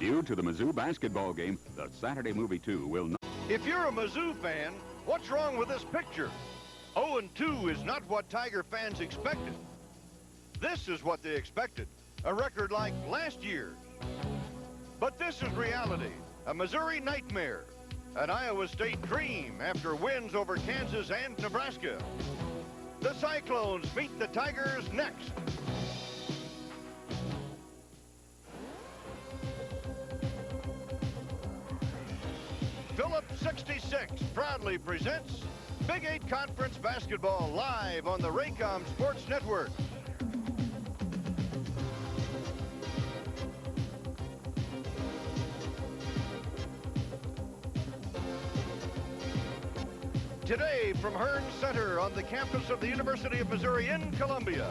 Due to the Mizzou basketball game, the Saturday movie 2 will not... If you're a Mizzou fan, what's wrong with this picture? 0-2 is not what Tiger fans expected. This is what they expected, a record like last year's. But this is reality, a Missouri nightmare, an Iowa State dream after wins over Kansas and Nebraska. The Cyclones meet the Tigers next. Phillips 66 proudly presents Big 8 Conference Basketball live on the Raycom Sports Network. Today from Hearn Center on the campus of the University of Missouri in Columbia,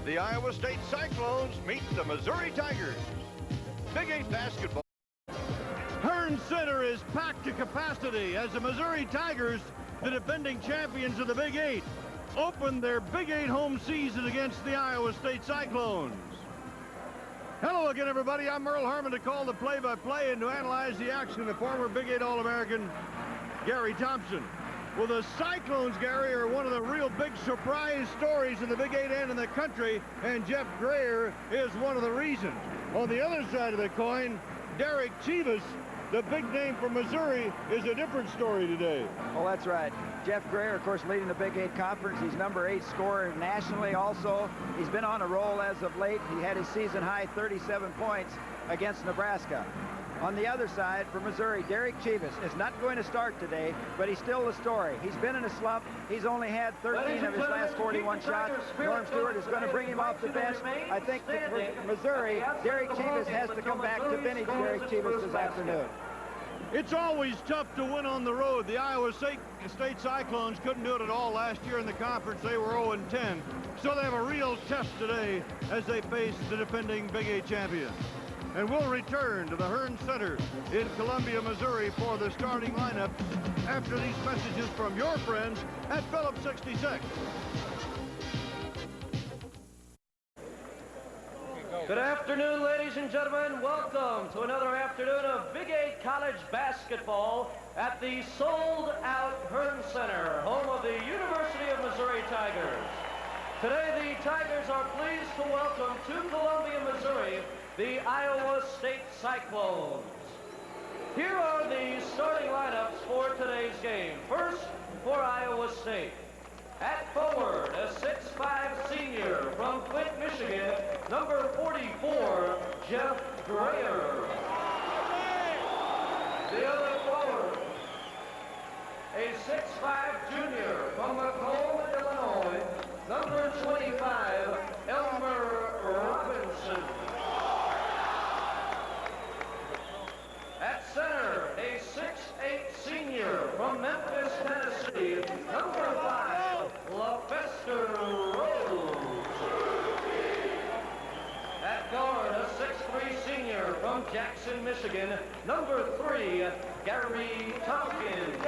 the Iowa State Cyclones meet the Missouri Tigers. Big 8 basketball. Hearn Center is packed to capacity as the Missouri Tigers, the defending champions of the Big 8, open their Big 8 home season against the Iowa State Cyclones. Hello again, everybody. I'm Merle Harmon to call the play-by-play and to analyze the action of former Big 8 All-American Gary Thompson. Well, the Cyclones, Gary, are one of the real big surprise stories in the Big 8 and in the country, and Jeff Grayer is one of the reasons. On the other side of the coin, Derek Chivas, the big name from Missouri, is a different story today. Well, that's right. Jeff Grayer, of course, leading the Big 8 Conference. He's number 8 scorer nationally also. He's been on a roll as of late. He had his season-high 37 points against Nebraska. On the other side, for Missouri, Derek Chivas is not going to start today, but he's still the story. He's been in a slump. He's only had 13 of his last 41 shots. Norm Stewart is going to bring him off the bench. I think that for Missouri, Derek Chivas has to come back to vintage Derek Chivas this afternoon. It's always tough to win on the road. The Iowa State Cyclones couldn't do it at all last year in the conference. They were 0-10. So they have a real test today as they face the defending Big 8 champions. And we'll return to the Hearn Center in Columbia, Missouri for the starting lineup after these messages from your friends at Phillips 66. Good afternoon, ladies and gentlemen. Welcome to another afternoon of Big 8 college basketball at the sold-out Hearn Center, home of the University of Missouri Tigers. Today, the Tigers are pleased to welcome to Columbia, Missouri, the Iowa State Cyclones. Here are the starting lineups for today's game. First, for Iowa State. At forward, a 6'5" senior from Flint, Michigan, number 44, Jeff Grayer. The other forward, a 6'5" junior from Macomb, Illinois, number 25, Elmer Robinson. At center, a 6'8" senior from Memphis, Tennessee, number 5, LaFester Rose. At guard, a 6'3" senior from Jackson, Michigan, number 3, Gary Tompkins.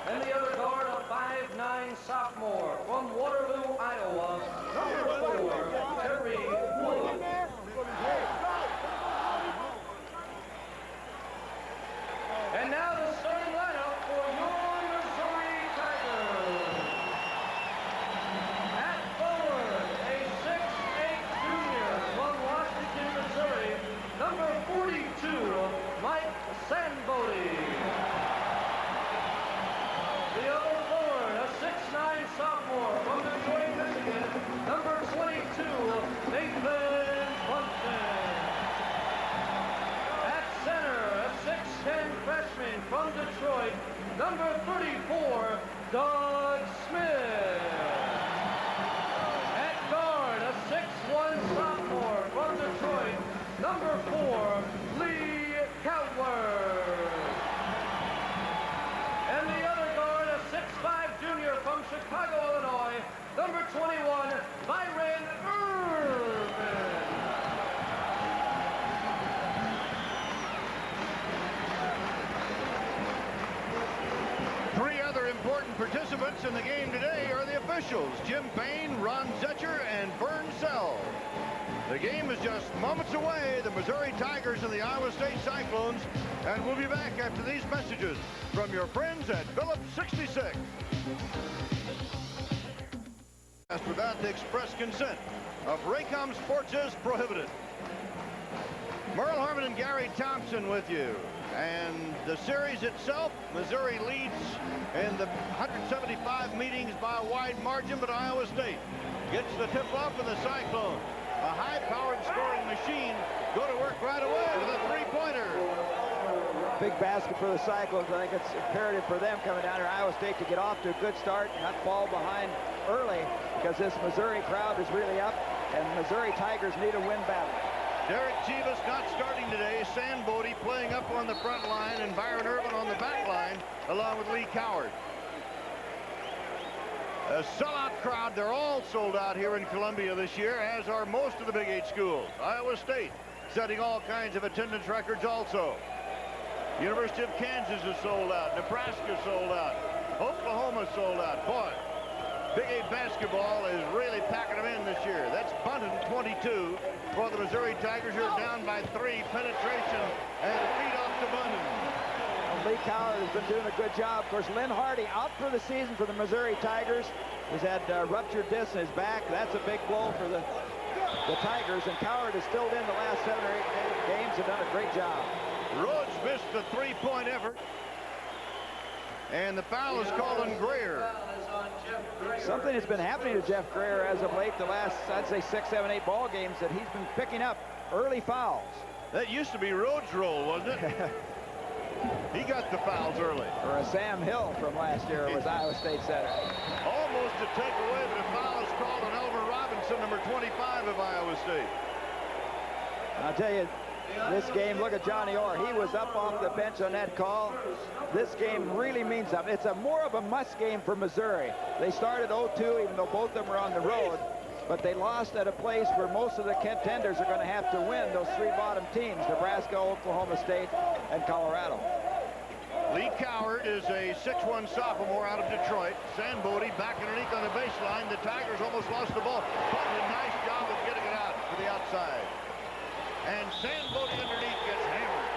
And the other guard, a 5'9" sophomore from Waterloo, Iowa, number 4, Terry Wood. And now the starting lineup for your Missouri Tigers. At forward, a 6'8" junior from Washington, Missouri, number 42, Mike Sandbody. The other forward, a 6'9" sophomore from Detroit, Michigan, number 22, Nathan Bunton. At center, a 6'10" freshman from Detroit, number 34, Doug Smith. At guard, a 6'1" sophomore from Detroit, number 4, Lee Cowler. And the other guard, a 6'5" junior from Chicago, Illinois, number 21, Byron Irvin. Three other important participants in the game today are the officials, Jim Payne, Ron Zetcher, and Vern Sell. The game is just moments away. The Missouri Tigers and the Iowa State Cyclones. And we'll be back after these messages from your friends at Phillips 66. Without the express consent of Raycom Sports is prohibited. Merle Harmon and Gary Thompson with you. And the series itself, Missouri leads in the 175 meetings by a wide margin, but Iowa State gets the tip-off in the Cyclone. A high-powered scoring machine go to work right away with a three-pointer. Big basket for the Cyclones. I think it's imperative for them coming down to Iowa State to get off to a good start, not fall behind early, because this Missouri crowd is really up, and Missouri Tigers need a win battle. Derek Chivas not starting today. Sam Bodie playing up on the front line, and Byron Irvin on the back line, along with Lee Coward. A sellout crowd. They're all sold out here in Columbia this year, as are most of the Big 8 schools. Iowa State setting all kinds of attendance records also. University of Kansas is sold out. Nebraska sold out. Oklahoma sold out. Boy, Big 8 basketball is really packing them in this year. That's Bunton 22 for the Missouri Tigers, who are down by 3. Penetration and feed off to Bunton. Lee Coward has been doing a good job. Of course, Lynn Hardy out for the season for the Missouri Tigers. He's had ruptured disc in his back. That's a big blow for the Tigers, and Coward has filled in the last 7 or 8 games and done a great job. Rhodes missed the three-point effort. And the foul is called on Greer. Something has been happening to Jeff Greer as of late, the last, I'd say, 6, 7, 8 ball games, that he's been picking up early fouls. That used to be Rhodes' role, wasn't it? He got the fouls early. Or a Sam Hill from last year was Iowa State center. Almost a takeaway, but a foul is called on Elmer Robinson, number 25 of Iowa State. I'll tell you, this game, look at Johnny Orr. He was up off the bench on that call. This game really means something. It's more of a must game for Missouri. They started 0-2, even though both of them were on the road, but they lost at a place where most of the contenders are going to have to win, those 3 bottom teams, Nebraska, Oklahoma State, and Colorado. Lee Coward is a 6'1 sophomore out of Detroit. Sam Bodie back underneath on the baseline. The Tigers almost lost the ball, but a nice job of getting it out to the outside. And Sam Bodie underneath gets hammered.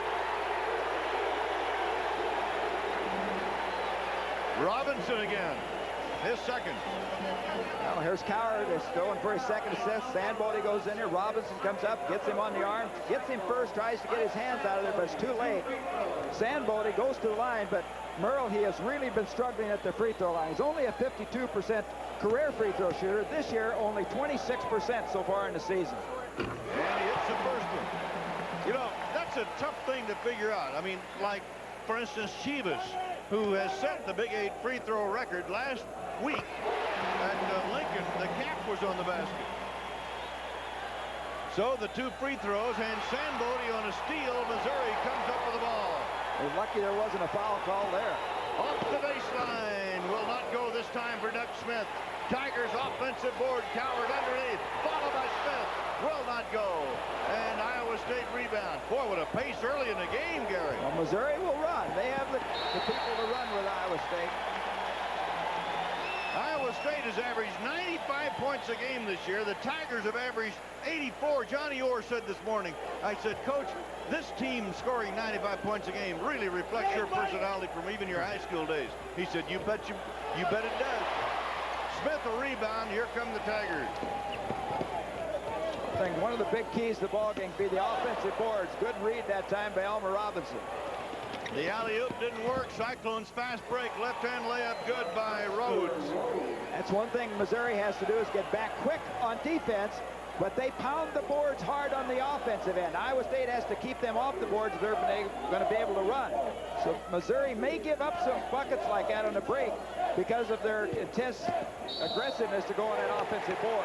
Robinson again, his second. Well, here's Coward. They're going for his second assist. Sandbody goes in there. Robinson comes up, gets him on the arm, gets him first, tries to get his hands out of there, but it's too late. Sandbody goes to the line, but Merle, he has really been struggling at the free throw line. He's only a 52% career free throw shooter. This year, only 26% so far in the season. And he hits the first one. You know, that's a tough thing to figure out. I mean, like, for instance, Chivas, who has set the Big 8 free throw record last week at Lincoln. The cap was on the basket. So the 2 free throws, and Sandbody on a steal. Missouri comes up with the ball. They're lucky there wasn't a foul call there. Off the baseline. Will not go this time for Doug Smith. Tigers offensive board. Coward underneath. Followed by Smith. Will not go. And Iowa State rebound. Boy, what a pace early in the game, Gary. Well, Missouri will run. They have the people to run with Iowa State. Iowa State has averaged 95 points a game this year. The Tigers have averaged 84. Johnny Orr said this morning, I said, Coach, this team scoring 95 points a game really reflects your personality from even your high school days. He said, you bet it does. Smith a rebound. Here come the Tigers. I think one of the big keys to the ball game be the offensive boards. Good read that time by Elmer Robinson. The alley-oop didn't work. Cyclones fast break. Left-hand layup good by Rhodes. That's one thing Missouri has to do, is get back quick on defense, but they pound the boards hard on the offensive end. Iowa State has to keep them off the boards if they're going to be able to run. So Missouri may give up some buckets like that on the break because of their intense aggressiveness to go on that offensive board.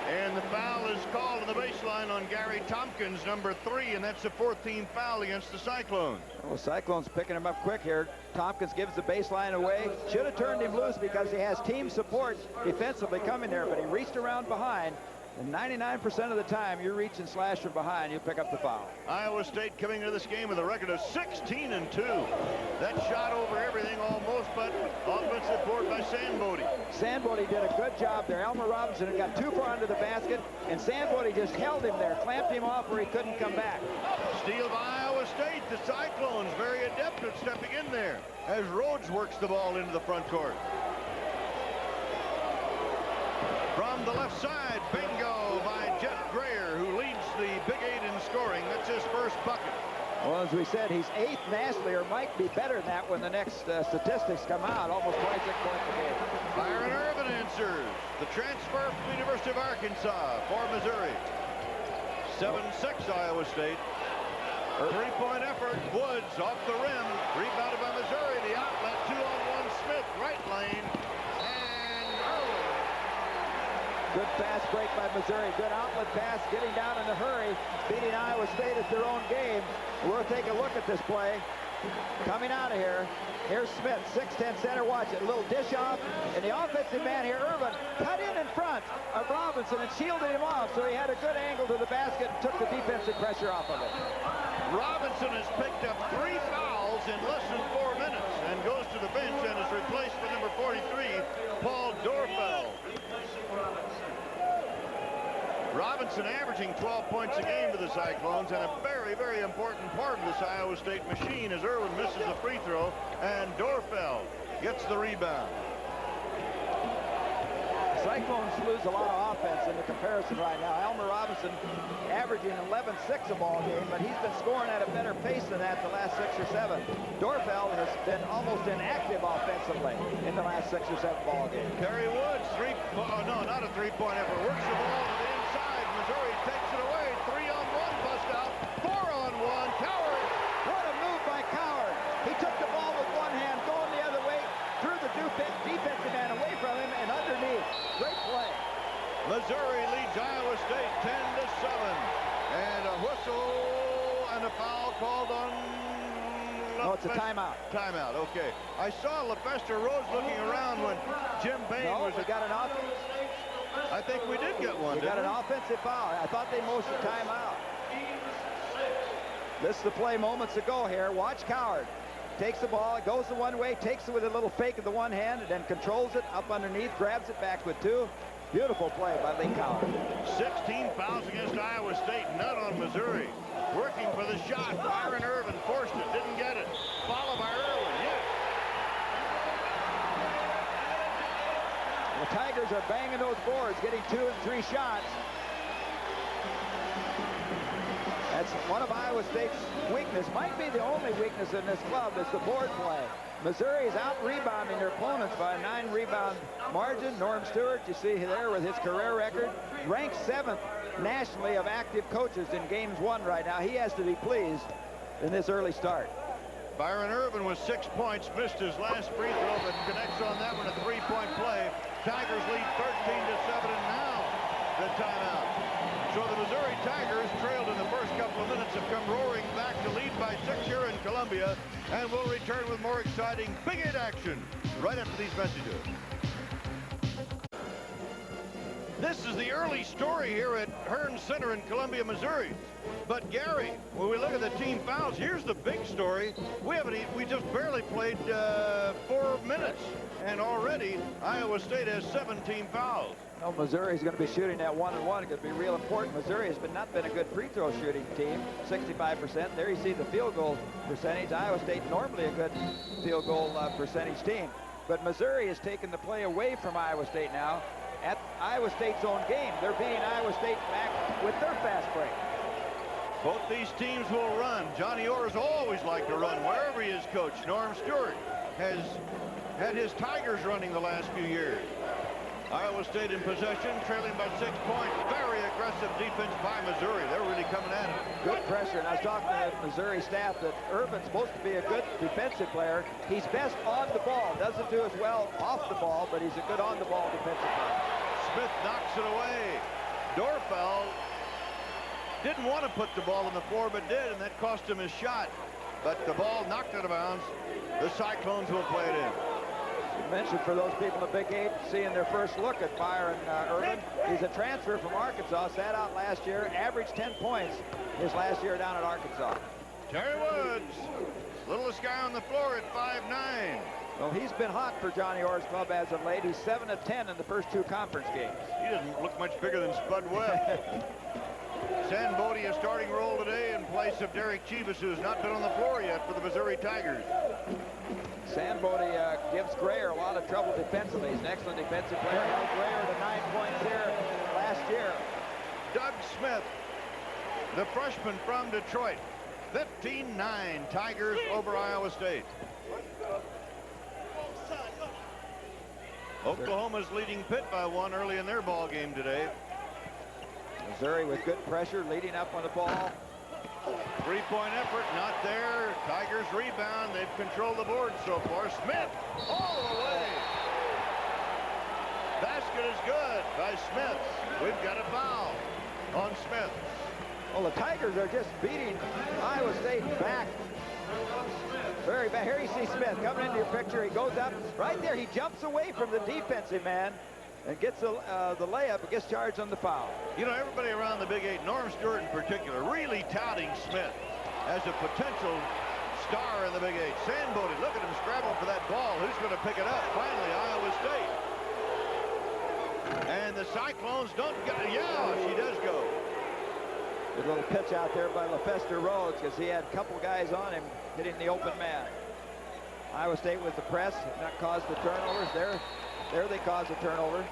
And the foul is called on the baseline on Gary Tompkins, number 3, and that's the 14th foul against the Cyclones. Well, Cyclones picking him up quick here. Tompkins gives the baseline away. Should have turned him loose because he has team support defensively coming there, but he reached around behind. And 99% of the time, you reach and slash from behind, you pick up the foul. Iowa State coming to this game with a record of 16-2. That shot over everything almost, but offensive board by Sandbode. Sandbode did a good job there. Elmer Robinson had got too far under the basket, and Sandbode just held him there, clamped him off where he couldn't come back. Steal by Iowa State. The Cyclones very adept at stepping in there as Rhodes works the ball into the front court. From the left side, bingo by Jeff Grayer, who leads the Big 8 in scoring. That's his first bucket. Well, as we said, he's 8th nationally, or might be better than that when the next statistics come out. Almost 26 points a game. Byron Irvin answers. The transfer from the University of Arkansas for Missouri. 7-6 Iowa State. Three-point effort. Woods off the rim. Rebounded by Missouri. The outlet. 2-on-1 Smith. Right lane. Good fast break by Missouri. Good outlet pass, getting down in a hurry, beating Iowa State at their own game. We'll take a look at this play. Coming out of here, here's Smith, 6'10" center. Watch it, a little dish off, and the offensive man here, Irvin, cut in front of Robinson and shielded him off, so he had a good angle to the basket and took the defensive pressure off of it. Robinson has picked up 3 fouls in less than 4 minutes and goes to the bench and is replaced by number 43, Paul Dorfeld. Robinson averaging 12 points a game for the Cyclones, and a very, very important part of this Iowa State machine as Irvin misses a free throw and Dorfeld gets the rebound. The Cyclones lose a lot of offense in the comparison right now. Elmer Robinson averaging 11-6 a ball game, but he's been scoring at a better pace than that the last 6 or 7. Dorfeld has been almost inactive offensively in the last 6 or 7 ball games. Kerry Woods, no, not a three-point effort. Works the ball to the inside. Missouri takes it away. 3-on-1 bust out. 4-on-1. Coward. What a move by Coward. He took the ball with one hand, going the other way, threw the defensive man away from him and underneath. Great play. Missouri leads Iowa State 10-7. And a whistle and a foul called on... No, it's a timeout. Timeout, okay. I saw LaFester Rose looking around when Jim Bain was... we got an offense. I think we did get one. We got an offensive foul. I thought they motioned timeout. This is the play moments ago here. Watch Coward. Takes the ball, it goes the one way, takes it with a little fake of the one hand, and then controls it up underneath, grabs it back with 2. Beautiful play by Lee Coward. 16 fouls against Iowa State, none on Missouri. Working for the shot. Byron Irvin forced it, didn't get it. Followed by Irwin, yes. The Tigers are banging those boards, getting 2 and 3 shots. That's one of Iowa State's weakness. Might be the only weakness in this club is the board play. Missouri is out-rebounding their opponents by a 9-rebound margin. Norm Stewart, you see there with his career record, ranked 7th nationally of active coaches in games won right now. He has to be pleased in this early start. Byron Irvin with 6 points, missed his last free throw, but connects on that one, a 3-point play. Tigers lead 13-7, and now the timeout. So the Missouri Tigers, trailed in the first couple of minutes, have come roaring back to lead by 6 here in Columbia, and we'll return with more exciting Big 8 action right after these messages. This is the early story here at Hearn Center in Columbia, Missouri. But Gary, when we look at the team fouls, here's the big story. We just barely played 4 minutes, and already Iowa State has 17 fouls. Well, Missouri's going to be shooting that 1-1. It's going to be real important. Missouri has not been a good free throw shooting team, 65%. There you see the field goal percentage. Iowa State normally a good field goal percentage team. But Missouri has taken the play away from Iowa State now at Iowa State's own game. They're beating Iowa State back with their fast break. Both these teams will run. Johnny Orr's always liked to run wherever he is coached. Norm Stewart has had his Tigers running the last few years. Iowa State in possession, trailing by 6 points. Very aggressive defense by Missouri. They're really coming at it. Good pressure. And I was talking to the Missouri staff that Irvin's supposed to be a good defensive player. He's best on the ball. Doesn't do as well off the ball, but he's a good on-the-ball defensive player. Smith knocks it away. Dorfeld didn't want to put the ball on the floor, but did, and that cost him his shot. But the ball knocked out of bounds. The Cyclones will play it in. Mentioned for those people in the Big 8 seeing their first look at Byron Irvin. He's a transfer from Arkansas, sat out last year, averaged 10 points his last year down at Arkansas. Terry Woods, littlest guy on the floor at 5'9". Well, he's been hot for Johnny Orr's club as of late. He's 7 of 10 in the first 2 conference games. He doesn't look much bigger than Spud Webb. Sam Bodie a starting role today in place of Derek Chivas, who's not been on the floor yet for the Missouri Tigers. Sam Bodie gives Grayer a lot of trouble defensively. He's an excellent defensive player. Held Grayer to 9 points here last year. Doug Smith, the freshman from Detroit. 15-9 Tigers over Iowa State. Oklahoma's leading Pitt by 1 early in their ball game today. Missouri with good pressure, leading up on the ball. Three-point effort, not there. Tigers rebound. They've controlled the board so far. Smith all the way. Basket is good by Smith. We've got a foul on Smith. Well, the Tigers are just beating Iowa State back. Very bad. Here you see Smith coming into your picture. He goes up right there. He jumps away from the defensive man and gets the layup and gets charged on the foul. You know, everybody around the Big 8, Norm Stewart in particular, really touting Smith as a potential star in the Big 8. Sam Bodie, look at him scrabble for that ball. Who's going to pick it up? Finally, Iowa State. And the Cyclones don't get it. Yeah, she does go. Good little pitch out there by LaFester Rhodes because he had a couple guys on him hitting the open man. Iowa State with the press, not caused the turnovers. There they caused a turnover.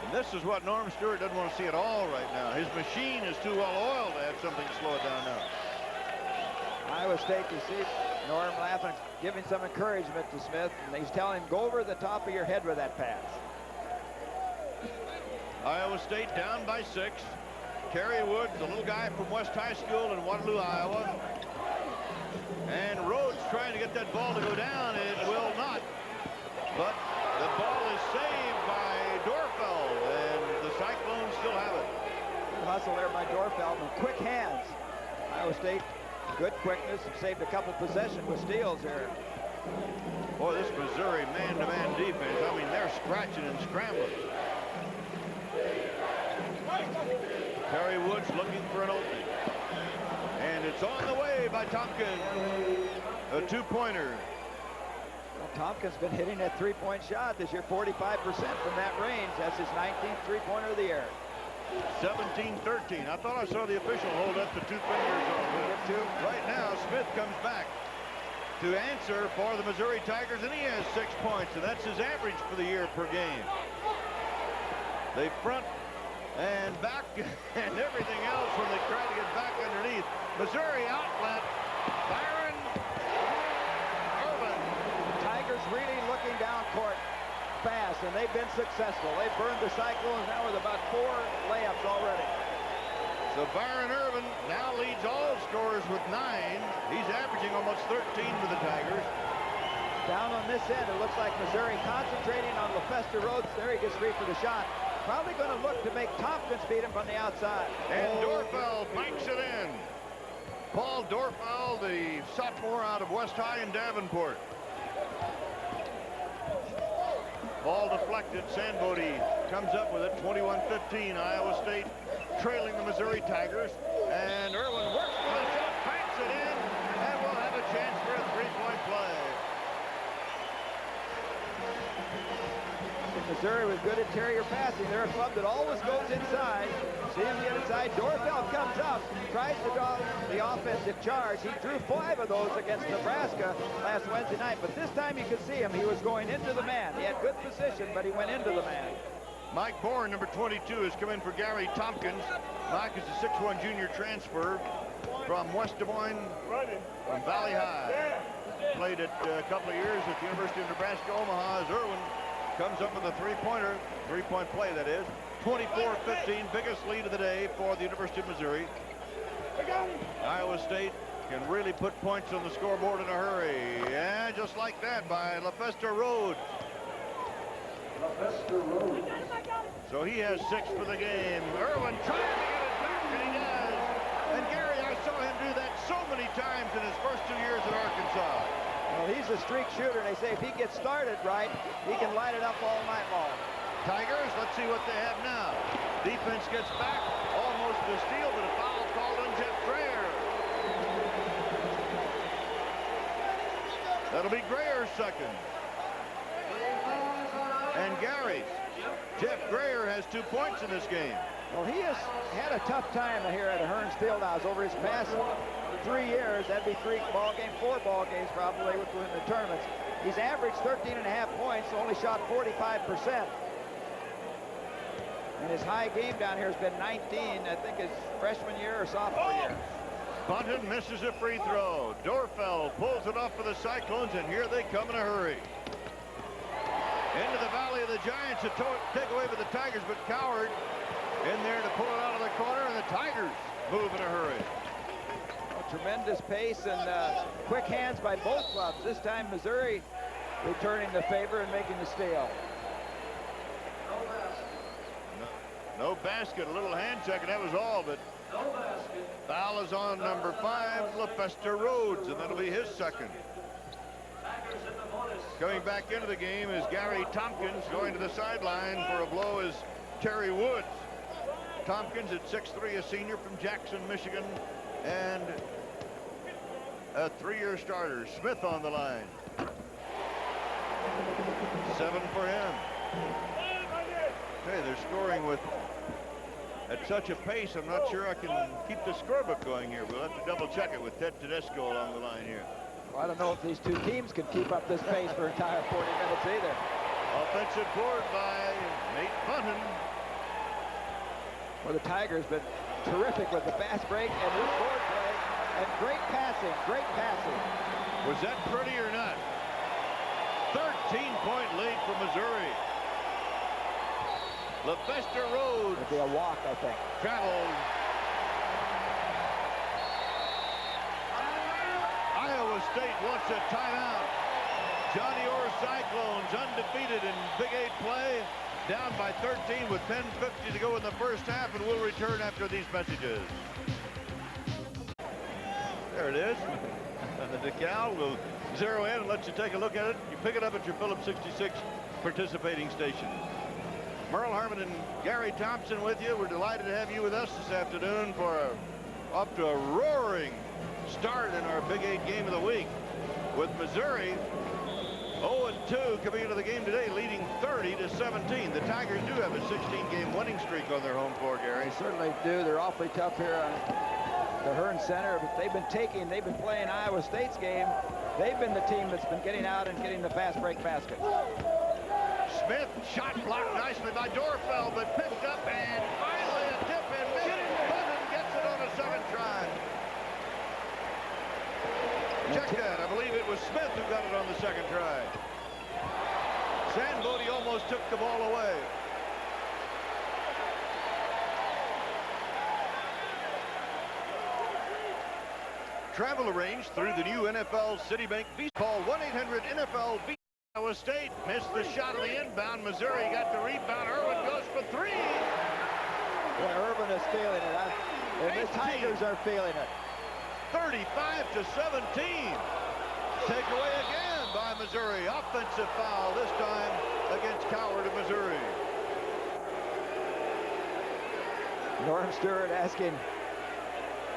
And this is what Norm Stewart doesn't want to see at all right now. His machine is too well oiled to have something slow it down now. Iowa State, you see Norm laughing, giving some encouragement to Smith, and he's telling him, go over the top of your head with that pass. Iowa State down by 6. Terry Woods, the little guy from West High School in Waterloo, Iowa. And Rhodes trying to get that ball to go down. It will not. But the ball is saved by Dorfeld, and the Cyclones still have it. Good hustle there by Dorfeld and quick hands. Iowa State, good quickness, and saved a couple possessions with steals here. Boy, this Missouri man-to-man defense, I mean, they're scratching and scrambling. Terry Woods looking for an opening. And it's on the way by Tompkins. A 2-pointer. Well, Tompkins been hitting that 3-point shot this year, 45% from that range. That's his 19th 3-pointer of the year. 17-13. I thought I saw the official hold up the 2 fingers on it. Right now, Smith comes back to answer for the Missouri Tigers, and he has 6 points, and that's his average for the year per game. They front and back and everything else when they try to get back underneath. Missouri outlet, Byron Irvin. The Tigers really looking down court fast, and they've been successful. They've burned the Cyclones now with about 4 layups already. So Byron Irvin now leads all scorers with 9. He's averaging almost 13 for the Tigers. Down on this end, it looks like Missouri concentrating on LaFester Rhodes. There he gets free for the shot. Probably going to look to make Tompkins beat him from the outside. And Dorfeld banks it in. Paul Dorfeld, the sophomore out of West High in Davenport. Ball deflected. Sam Bodie comes up with it. 21-15. Iowa State trailing the Missouri Tigers. And Irwin works with a shot, banks it in, and we'll have a chance for a 3-point play. Missouri was good interior passing. They're a club that always goes inside. See him get inside. Dorfeld comes up, tries to draw the offensive charge. He drew 5 of those against Nebraska last Wednesday night, but this time you could see him. He was going into the man. He had good position, but he went into the man. Mike Bourne, number 22, has come in for Gary Tompkins. Mike is a 6'1" junior transfer from West Des Moines, from Valley High. Played it a couple of years at the University of Nebraska, Omaha, as Irwin comes up with a 3-pointer, 3-point play, that is. 24-15, biggest lead of the day for the University of Missouri. Iowa State can really put points on the scoreboard in a hurry. Yeah, just like that by LaFester Rhodes. So he has 6 for the game. Irwin trying to get it back, and he does. And Gary, I saw him do that so many times in his first 2 years at Arkansas. Well, Well, he's a streak shooter, and they say if he gets started right, he can light it up all night long. Tigers, let's see what they have now. Defense gets back, almost a steal, but a foul called on Jeff Grayer. That'll be Grayer's second. And Gary. Jeff Grayer has 2 points in this game. Well, he has had a tough time here at Hearns Fieldhouse over his past 3 years. That'd be 4 ball games probably within the tournaments. He's averaged 13.5 points, only shot 45%. And his high game down here has been 19, I think his freshman year or sophomore year. Bunton misses a free throw. Dorfeld pulls it off for the Cyclones, and here they come in a hurry. Into the Valley of the Giants to take away with the Tigers, but Coward in there to pull it out of the corner, and the Tigers move in a hurry. Tremendous pace and quick hands by both clubs. This time Missouri returning the favor and making the steal. No basket, a little hand check, and that was all, but No basket. foul is on number 5, LaFester Rhodes, and that'll be his second. Tigers in the bonus. Coming back into the game is Gary Tompkins. Going to the sideline for a blow is Terry Woods. Tompkins at 6'3", a senior from Jackson, Michigan, and a 3-year starter. Smith on the line. 7 for him. Okay, they're scoring with at such a pace, I'm not sure I can keep the scorebook going here. We'll have to double check it with Ted Tedesco along the line here. Well, I don't know if these two teams can keep up this pace for entire 40 minutes either. Offensive board by Nate Bunton. Well, the Tigers been terrific with the fast break and this board play and great passing, Was that pretty or not? 13-point lead for Missouri. LaFester Rhodes It'll be a walk, I think. travels. Iowa State wants a timeout. Johnny Orr Cyclones undefeated in Big 8 play, down by 13 with 10:50 to go in the first half, and we'll return after these messages. There it is. And the decal will zero in and let you take a look at it. You pick it up at your Phillips 66 participating station. Merle Harmon and Gary Thompson with you. We're delighted to have you with us this afternoon for up to a roaring start in our Big 8 game of the week, with Missouri 0-2 coming into the game today, leading 30-17. The Tigers do have a 16-game winning streak on their home floor, Gary. They certainly do. They're awfully tough here on the Hearns Center, but they've been playing Iowa State's game. They've been the team that's been getting out and getting the fast break basket. Smith shot blocked nicely by Dorfeld, but picked up and finally a tip and miss. Bunton gets it on a second try. Check that. I believe it was Smith who got it on the second try. Sandbody almost took the ball away. Travel arranged through the new NFL Citibank Visa. Call 1-800-NFL-VISA. Iowa State missed the shot of the inbound. Missouri got the rebound. Irwin goes for 3. Boy, Irvin is feeling it. And the Tigers are feeling it. 35-17. Takeaway again by Missouri. Offensive foul, this time against Coward of Missouri. Norm Stewart asking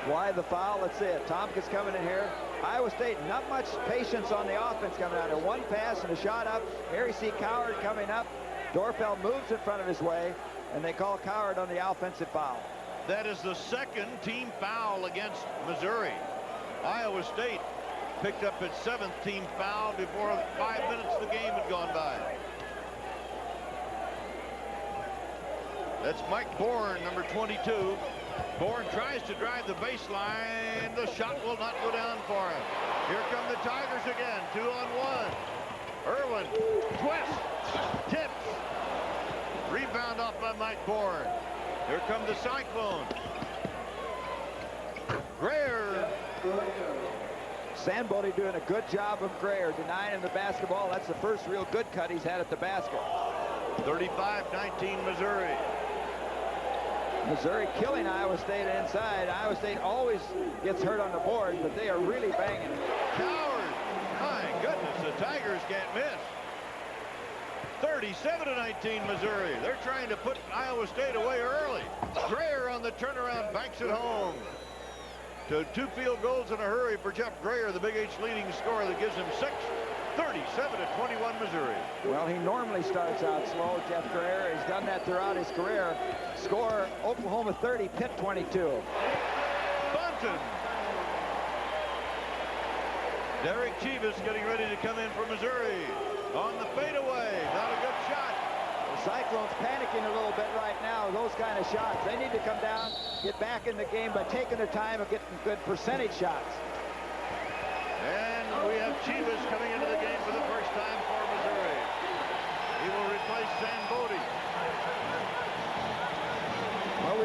why the foul. Let's see it. Tompkins coming in here. Iowa State, not much patience on the offense coming out there. One pass and a shot up. Harry C. Coward coming up. Dorfeld moves in front of his way, and they call Coward on the offensive foul. That is the second team foul against Missouri. Iowa State picked up its 7th team foul before 5 minutes of the game had gone by. That's Mike Bourne, number 22. Bourne tries to drive the baseline. The shot will not go down for him. Here come the Tigers again, 2-on-1. Irwin, twist, tips. Rebound off by Mike Bourne. Here come the Cyclones. Grayer. Sandbody doing a good job of Grayer denying him the basketball. That's the first real good cut he's had at the basket. 35-19 Missouri. Missouri killing Iowa State inside. Iowa State always gets hurt on the board, but they are really banging. Coward, my goodness, the Tigers can't miss. 37-19 Missouri. They're trying to put Iowa State away early. Grayer on the turnaround banks it home. To 2 field goals in a hurry for Jeff Grayer, the Big H leading scorer that gives him 6. 37-21 Missouri. Well, he normally starts out slow. Jeff Grayer has done that throughout his career. Score Oklahoma 30, Pitt 22. Bunton. Derek Chivas getting ready to come in for Missouri. On the fadeaway. Not a good shot. The Cyclones panicking a little bit right now. Those kind of shots. They need to come down, get back in the game by taking their time and getting good percentage shots. And we have Chivas coming into the game for the first time for Missouri. He will replace Zambodi. Well,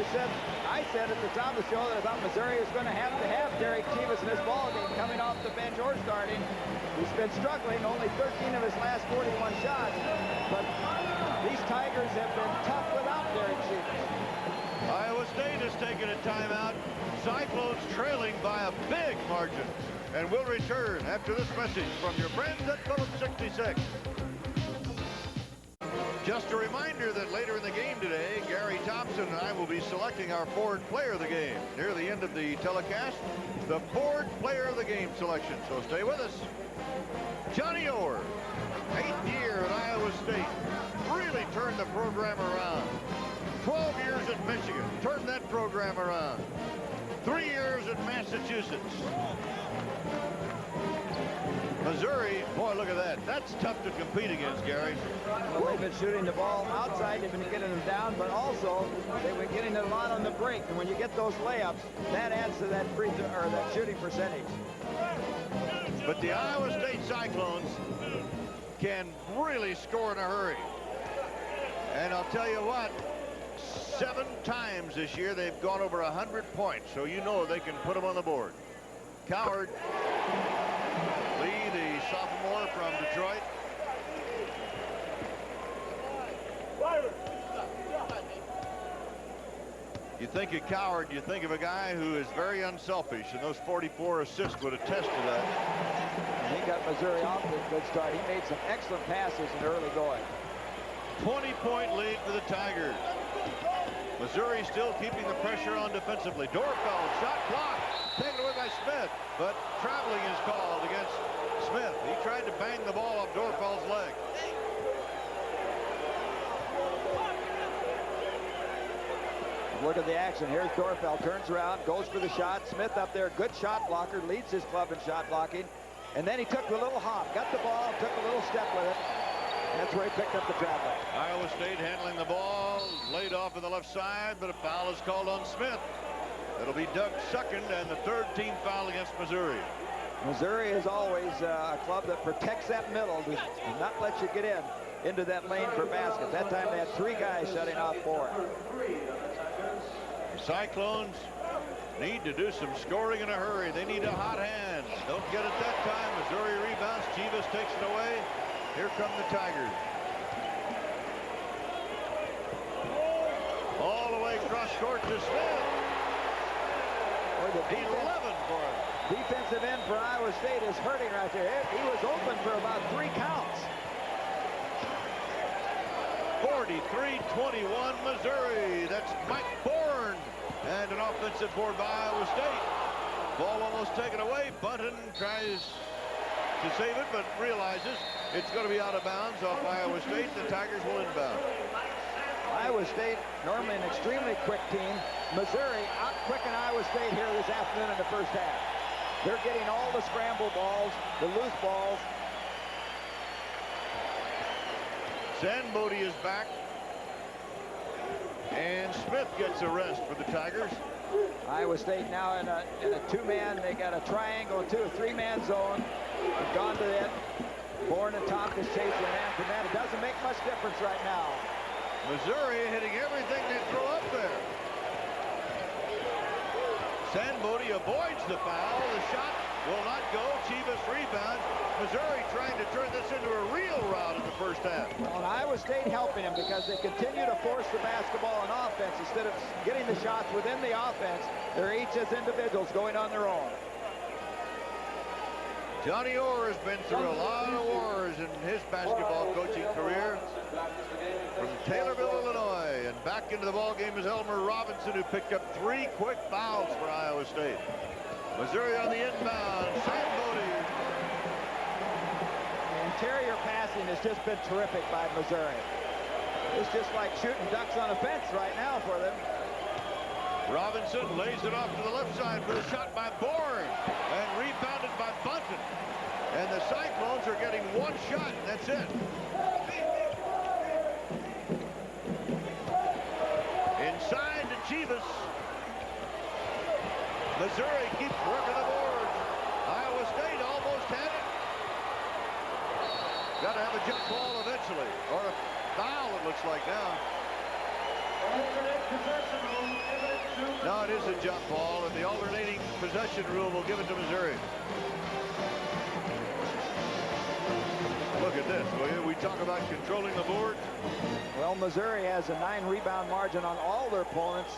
I said at the top of the show that I thought Missouri was going to have Derek Chivas in this ball game coming off the bench or starting. He's been struggling, only 13 of his last 41 shots. But these Tigers have been tough without Derek Chivas. Iowa State has taken a timeout. Cyclones trailing by a big margin. And we'll return after this message from your friends at Phillips 66. Just a reminder that later in the game today, Gary Thompson and I will be selecting our Ford Player of the Game. Near the end of the telecast, the Ford Player of the Game selection. So stay with us. Johnny Orr, 8th year at Iowa State, really turned the program around. 12 years at Michigan, turned that program around. 3 years at Massachusetts. Missouri, boy, look at that. That's tough to compete against, Gary. Well, they've been shooting the ball outside. They've been getting them down, but also they've been getting it a lot on the break. And when you get those layups, that adds to that free throw or that shooting percentage. But the Iowa State Cyclones can really score in a hurry. And I'll tell you what, 7 times this year they've gone over 100 points. So you know they can put them on the board. Coward. Lee, the sophomore from Detroit. You think of Coward, you think of a guy who is very unselfish, and those 44 assists would attest to that. And he got Missouri off to a good start. He made some excellent passes in early going. 20-point lead for the Tigers. Missouri still keeping the pressure on defensively. Dorfeld, shot blocked, taken away by Smith, but traveling is called against Smith. He tried to bang the ball off Dorfeld's leg. Look at the action. Here's Dorfeld, turns around, goes for the shot. Smith up there, good shot blocker, leads his club in shot blocking. And then he took the little hop, got the ball, took a little step with it. That's where he picked up the traveling. Iowa State handling the ball, laid off on the left side, but a foul is called on Smith. It'll be Doug Suckind, and the 3rd team foul against Missouri. Missouri is always a club that protects that middle, does not let you get into that lane for baskets. That time they had 3 guys shutting off 4. The Cyclones need to do some scoring in a hurry. They need a hot hand. Don't get it that time. Missouri rebounds. Chivas takes it away. Here come the Tigers. All the way across court to Smith. 11 for him. Defensive end for Iowa State is hurting right there. He was open for about 3 counts. 43-21 Missouri. That's Mike Bourne. And an offensive board by Iowa State. Ball almost taken away. Bunton tries to save it, but realizes it's going to be out of bounds off Iowa State. The Tigers will inbound. Iowa State, normally an extremely quick team. Missouri out-quicken Iowa State here this afternoon in the first half. They're getting all the scramble balls, the loose balls. Zambodi is back. And Smith gets a rest for the Tigers. Iowa State now in a 2-man. They got a triangle, a 2 or 3-man zone. They've gone to that. Bourne and Tompkins chasing man from that. It doesn't make much difference right now. Missouri hitting everything they throw up there. Zambodi avoids the foul. The shot will not go. Chivas rebound. Missouri trying to turn this into a real rout in the first half. Well, and Iowa State helping him because they continue to force the basketball on offense instead of getting the shots within the offense. They're each as individuals going on their own. Johnny Orr has been through a lot of wars in his basketball coaching career. From Taylorville, Illinois, and back into the ball game is Elmer Robinson, who picked up 3 quick fouls for Iowa State. Missouri on the inbound. Sam Bodie. The interior passing has just been terrific by Missouri. It's just like shooting ducks on a fence right now for them. Robinson lays it off to the left side for the shot by Bourne, and rebounded by Bunton. And the Cyclones are getting 1 shot, and that's it. Inside to Chivas. Missouri keeps working the boards. Iowa State almost had it. Got to have a jump ball eventually, or a foul it looks like now. No, it is a jump ball, and the alternating possession rule will give it to Missouri. Look at this. We talk about controlling the board. Well, Missouri has a 9 rebound margin on all their opponents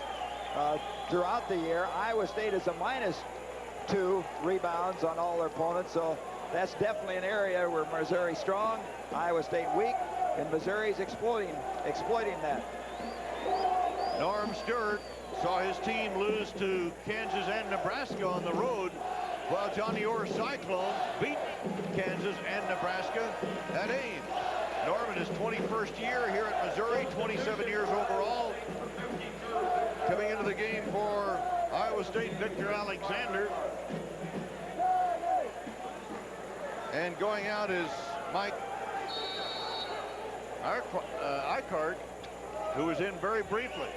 throughout the year. Iowa State is a -2 rebounds on all their opponents, so that's definitely an area where Missouri's strong, Iowa State weak, and Missouri's exploiting that. Norm Stewart saw his team lose to Kansas and Nebraska on the road, while Johnny Orr's Cyclones beat Kansas and Nebraska at Ames. Norm in his 21st year here at Missouri, 27 years overall. Coming into the game for Iowa State, Victor Alexander. And going out is Mike Eichhardt, who was in very briefly.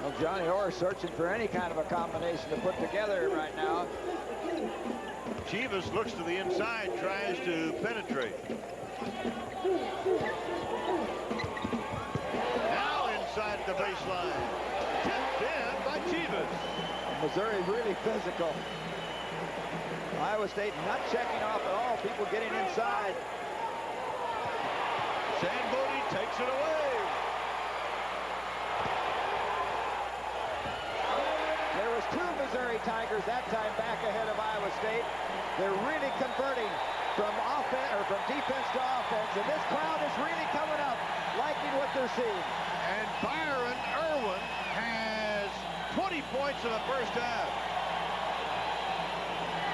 Well, Johnny Orr searching for any kind of a combination to put together right now. Chivas looks to the inside, tries to penetrate. Now inside the baseline. Tipped in by Chivas. Missouri really physical. Iowa State not checking off at all. People getting inside. Sam Bodie takes it away. There was 2 Missouri Tigers that time back ahead of Iowa State. They're really converting from defense to offense, and this crowd is really coming up, liking what they're seeing. And Byron Irwin has 20 points in the first half.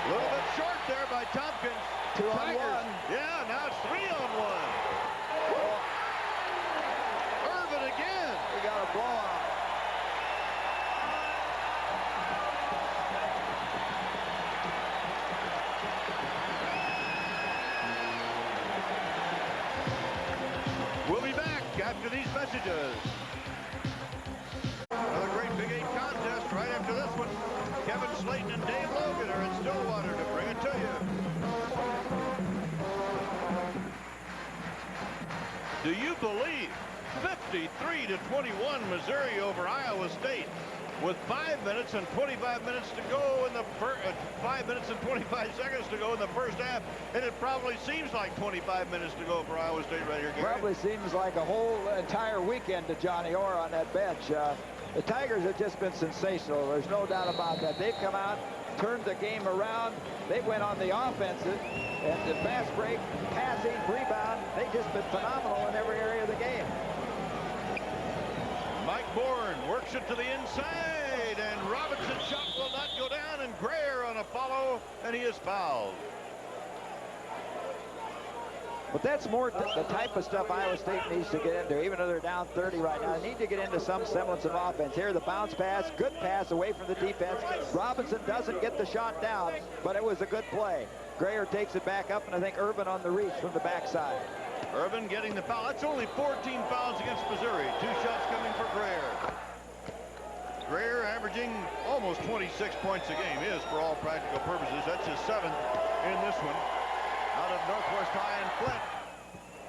A little bit short there by Tompkins. 2 on 1. Yeah, now it's 3 on 1. Irvin again. We got a blowout. We'll be back after these messages. Another great Big 8 contest right after this one. Kevin Slayton and Dave Logan are in Stillwater to bring it to you. Do you believe 53-21 Missouri over Iowa State with 5 minutes and 25 minutes to go in the 5 minutes and 25 seconds to go in the first half, and it probably seems like 25 minutes to go for Iowa State right here, Gary. Probably seems like a whole entire weekend to Johnny Orr on that bench. The Tigers have just been sensational. There's no doubt about that. They've come out, turned the game around. They went on the offensive, and the fast break, passing, rebound, they've just been phenomenal in every area of the game. Mike Bourne works it to the inside, and Robinson's shot will not go down, and Greer on a follow, and he is fouled. But that's more the type of stuff Iowa State needs to get into, even though they're down 30 right now. They need to get into some semblance of offense. Here, the bounce pass, good pass away from the defense. Robinson doesn't get the shot down, but it was a good play. Greer takes it back up, and I think Irvin on the reach from the backside. Irvin getting the foul. That's only 14 fouls against Missouri. 2 shots coming for Greer. Greer averaging almost 26 points a game, is for all practical purposes. That's his 7th in this one. Out of Northwest High in Flint,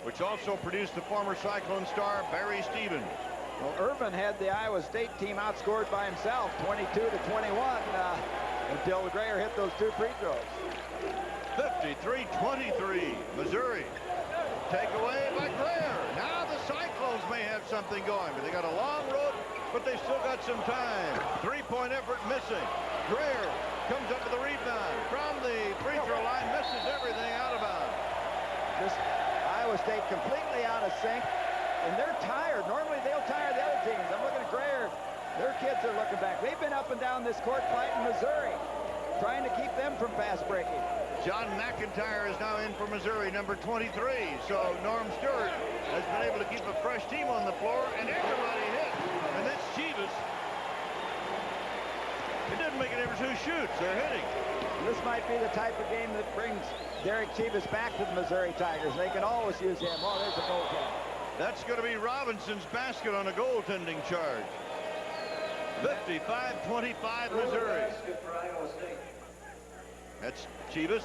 which also produced the former Cyclone star Barry Stevens. Well, Irvin had the Iowa State team outscored by himself, 22-21, until Greer hit those 2 free throws. 53-23, Missouri. Takeaway by Greer. Now the Cyclones may have something going, but they got a long road, but they still got some time. 3-point effort missing. Greer comes up with the rebound from the free throw line, misses everything out of bounds. Just Iowa State completely out of sync, and they're tired. Normally they'll tire the other teams. I'm looking at Grayer. Their kids are looking back. They've been up and down this court fighting Missouri, trying to keep them from fast breaking. John McIntyre is now in for Missouri, number 23. So Norm Stewart has been able to keep a fresh team on the floor, and everybody hit. And that's Chivas. It doesn't make a difference who shoots. They're hitting. This might be the type of game that brings Derek Chivas back to the Missouri Tigers. They can always use him. Oh, there's a goaltender. That's going to be Robinson's basket on a goaltending charge. 55-25 Missouri. That's Chivas.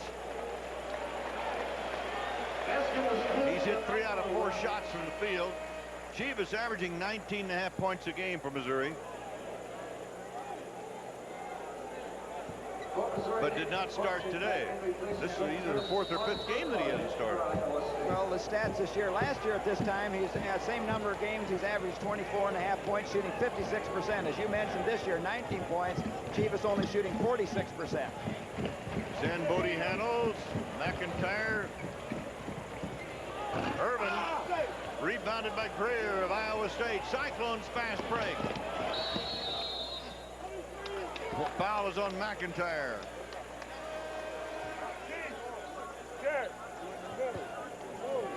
He's hit 3 out of 4 shots from the field. Chivas averaging 19.5 points a game for Missouri, but did not start today. This is either the 4th or 5th game that he hasn't started. Well, the stats this year, last year at this time, he's had the same number of games. He's averaged 24.5 points, shooting 56%. As you mentioned, this year, 19 points. Chivas only shooting 46%. Sambodi handles. McIntyre. Irvin. Rebounded by Greer of Iowa State. Cyclones fast break. Foul is on McIntyre.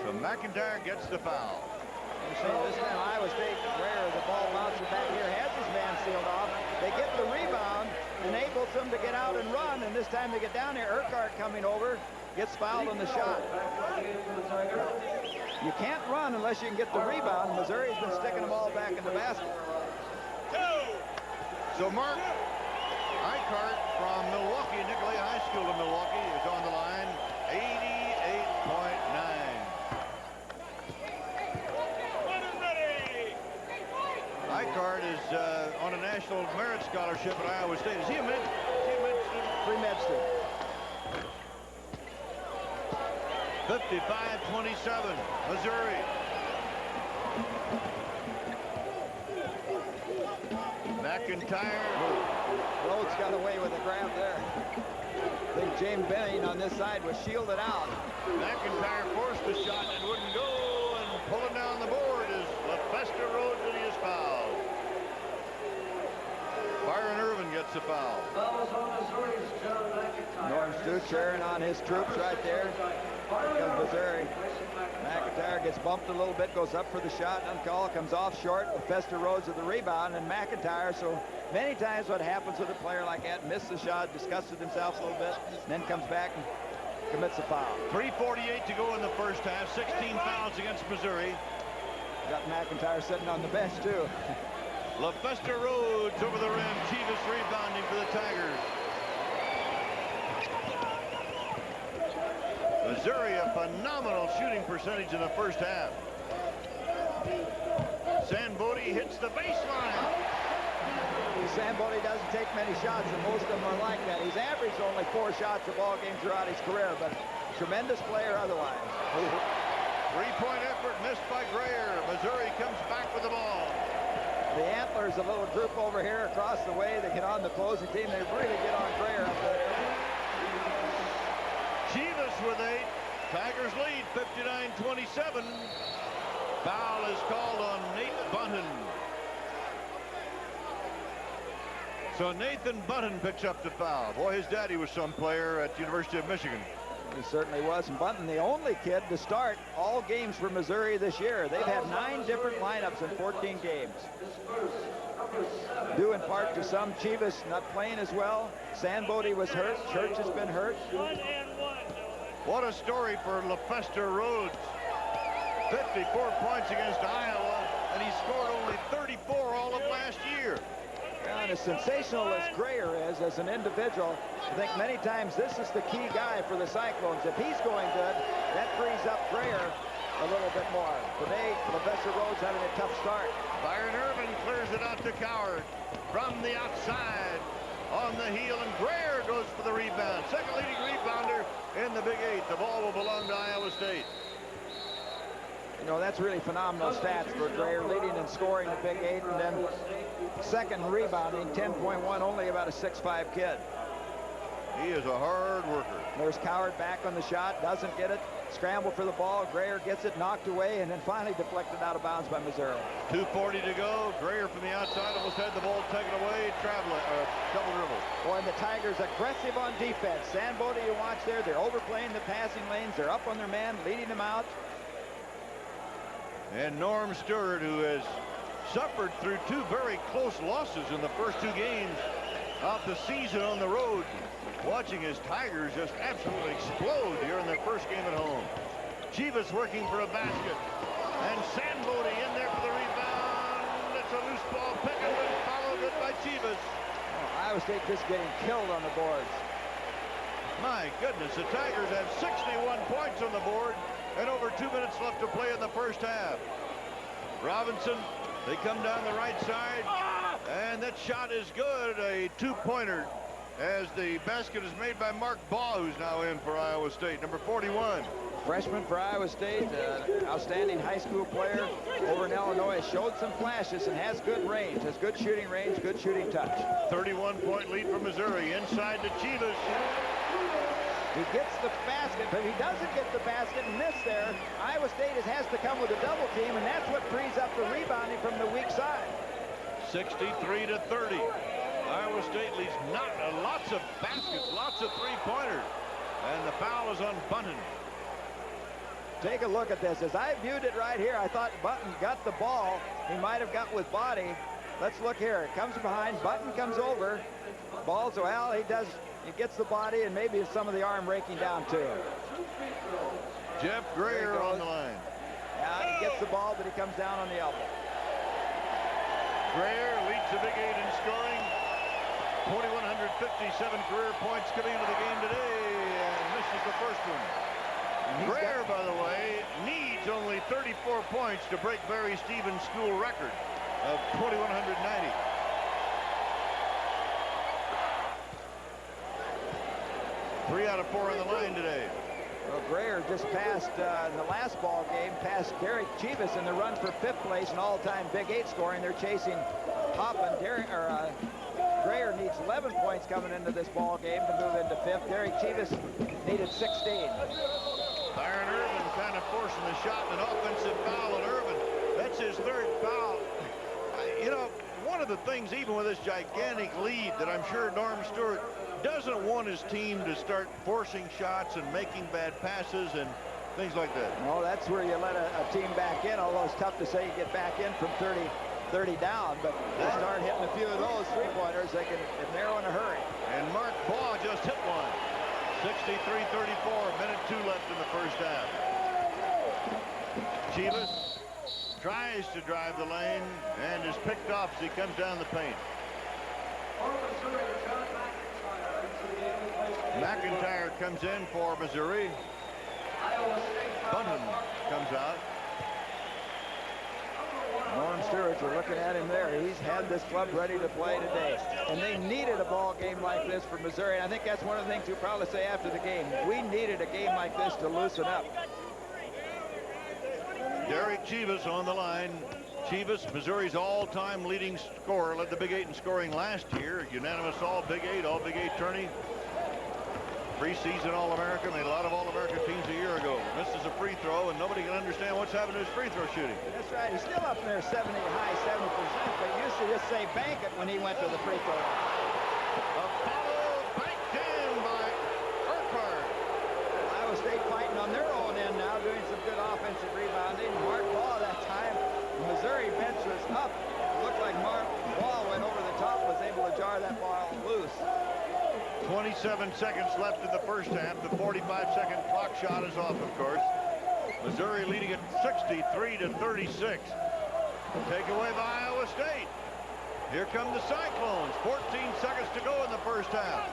So McIntyre gets the foul. You see, this time Iowa State, Greer, the ball bounces back here, has his man sealed off. They get the rebound, enables them to get out and run, and this time they get down here. Urquhart coming over, gets fouled on the shot. You can't run unless you can get the rebound. Missouri's been sticking the ball back in the basket. So Mark Eichart from Milwaukee, Nicolay High School in Milwaukee, is on the line. 88.9. Eichart is on a National Merit Scholarship at Iowa State. Is he a med student? Pre-med student. 55-27, Missouri. McIntyre. Rhodes got away with a grab there. I think James Benning on this side was shielded out. McIntyre forced the shot and wouldn't go, and pulling down the board is LaFesta Rhodes, and he is fouled. Byron Irvin gets the foul. Norm Stewart cheering on his troops right there. Here comes Missouri. McIntyre gets bumped a little bit, goes up for the shot, uncalled, comes off short. LaFesta Rhodes with the rebound, and McIntyre. So many times what happens with a player like that, missed the shot, disgusted himself a little bit, and then comes back and commits a foul. 3:48 to go in the first half. 16 fouls against Missouri. Got McIntyre sitting on the bench too. LaFesta Rhodes over the rim. Chivas rebounding for the Tigers. Missouri, a phenomenal shooting percentage in the first half. Sambodi hits the baseline. Sambodi doesn't take many shots, and most of them are like that. He's averaged only 4 shots a ball game throughout his career, but tremendous player otherwise. 3-point effort missed by Greer. Missouri comes back with the ball. The Antlers, a little group over here across the way, they get on the closing team. They really get on Greer up there. Chivas with 8. Tigers lead 59-27. Foul is called on Nate Bunton. So Nathan Bunton picks up the foul. Boy, his daddy was some player at the University of Michigan. He certainly was. And Bunton, the only kid to start all games for Missouri this year. They've had 9 different lineups in 14 games. Due in part to some Chivas not playing as well. Sambodi was hurt. Church has been hurt. What a story for LaFesta Rhodes. 54 points against Iowa, and he scored only 34 all of last year. And as sensational as Greer is as an individual, I think many times this is the key guy for the Cyclones. If he's going good, that frees up Greer a little bit more. Today, LaFesta Rhodes having a tough start. Byron Irvin clears it out to Coward from the outside on the heel, and Greer goes for the rebound. Second leading rebounder in the Big 8. The ball will belong to Iowa State. You know, that's really phenomenal stats for Greer, leading and scoring the Big 8, and then second rebounding, 10.1, only about a 6'5" kid. He is a hard worker. There's Coward back on the shot, doesn't get it. Scramble for the ball. Grayer gets it, knocked away, and then finally deflected out of bounds by Missouri. 2:40 to go. Grayer from the outside almost had the ball taken away. Double dribble. Boy, and the Tigers aggressive on defense. Sandbode, you watch there. They're overplaying the passing lanes. They're up on their man, leading them out. And Norm Stewart, who has suffered through 2 very close losses in the first 2 games of the season on the road, watching his Tigers just absolutely explode here in their first game at home. Chivas working for a basket, and Sandbode in there for the rebound. It's a loose ball. Peckerwood followed it by Chivas. Oh, Iowa State just getting killed on the boards. My goodness, the Tigers have 61 points on the board and over 2 minutes left to play in the first half. Robinson, they come down the right side, and that shot is good. A 2-pointer as the basket is made by Mark Baugh, who's now in for Iowa State, number 41. Freshman for Iowa State, outstanding high school player over in Illinois, showed some flashes and has good range, has good shooting range, good shooting touch. 31-point lead for Missouri. Inside to Chivas. He gets the basket, but he doesn't get the basket and miss there. Iowa State has to come with a double team, and that's what frees up the rebounding from the weak side. 63-30. Iowa State leads lots of baskets, lots of 3-pointers. And the foul is on Bunton. Take a look at this. As I viewed it right here, I thought Bunton got the ball. He might have got with body. Let's look here. It comes behind. Bunton comes over. Ball's well. He gets the body, and maybe some of the arm raking down too. Jeff Grayer on the line. Yeah, he gets the ball, but he comes down on the elbow. Grayer leads the Big 8 in scoring. 2,157 career points coming into the game today, and misses the first one. Grayer, by the way, needs only 34 points to break Barry Stevens' school record of 2,190. Three out of 4 on the line today. Well, Grayer just passed in the last ball game, passed Derek Chivas in the run for 5th place in all-time Big 8 scoring. They're chasing Hoppin. Grayer needs 11 points coming into this ball game to move into 5th. Derek Chivas needed 16. Byron Irvin kind of forcing the shot, an offensive foul on Irvin. That's his 3rd foul. You know, one of the things, even with this gigantic lead, that I'm sure Norm Stewart doesn't want his team to start forcing shots and making bad passes and things like that. No, that's where you let a team back in, although it's tough to say you get back in from 30 down, but they start hitting a few of those 3-pointers, they can narrow in a hurry. And Mark Baugh just hit one. 63-34, minute 2 left in the first half. Chivas tries to drive the lane and is picked off as he comes down the paint. McIntyre comes in for Missouri. Bunton comes out. Norm Stewart, you're looking at him there. He's had this club ready to play today. And they needed a ball game like this for Missouri. And I think that's one of the things we'll probably say after the game. We needed a game like this to loosen up. Derek Chivas on the line. Chivas, Missouri's all-time leading scorer, led the Big 8 in scoring last year. Unanimous All-Big 8 tourney. Preseason All-America, made a lot of All-America teams a year ago. Misses a free throw, and nobody can understand what's happened to his free throw shooting. That's right. He's still up there high 70%, but used to just say bank it when he went to the free throw. A follow banked in by Urquhart. Iowa State fighting on their own end now, doing some good offensive rebounding. Mark Baugh that time. The Missouri bench was up. It looked like Mark Baugh went over the top, was able to jar that ball loose. 27 seconds left in the first half. The 45-second clock shot is off, of course. Missouri leading at 63-36. Takeaway by Iowa State. Here come the Cyclones. 14 seconds to go in the first half.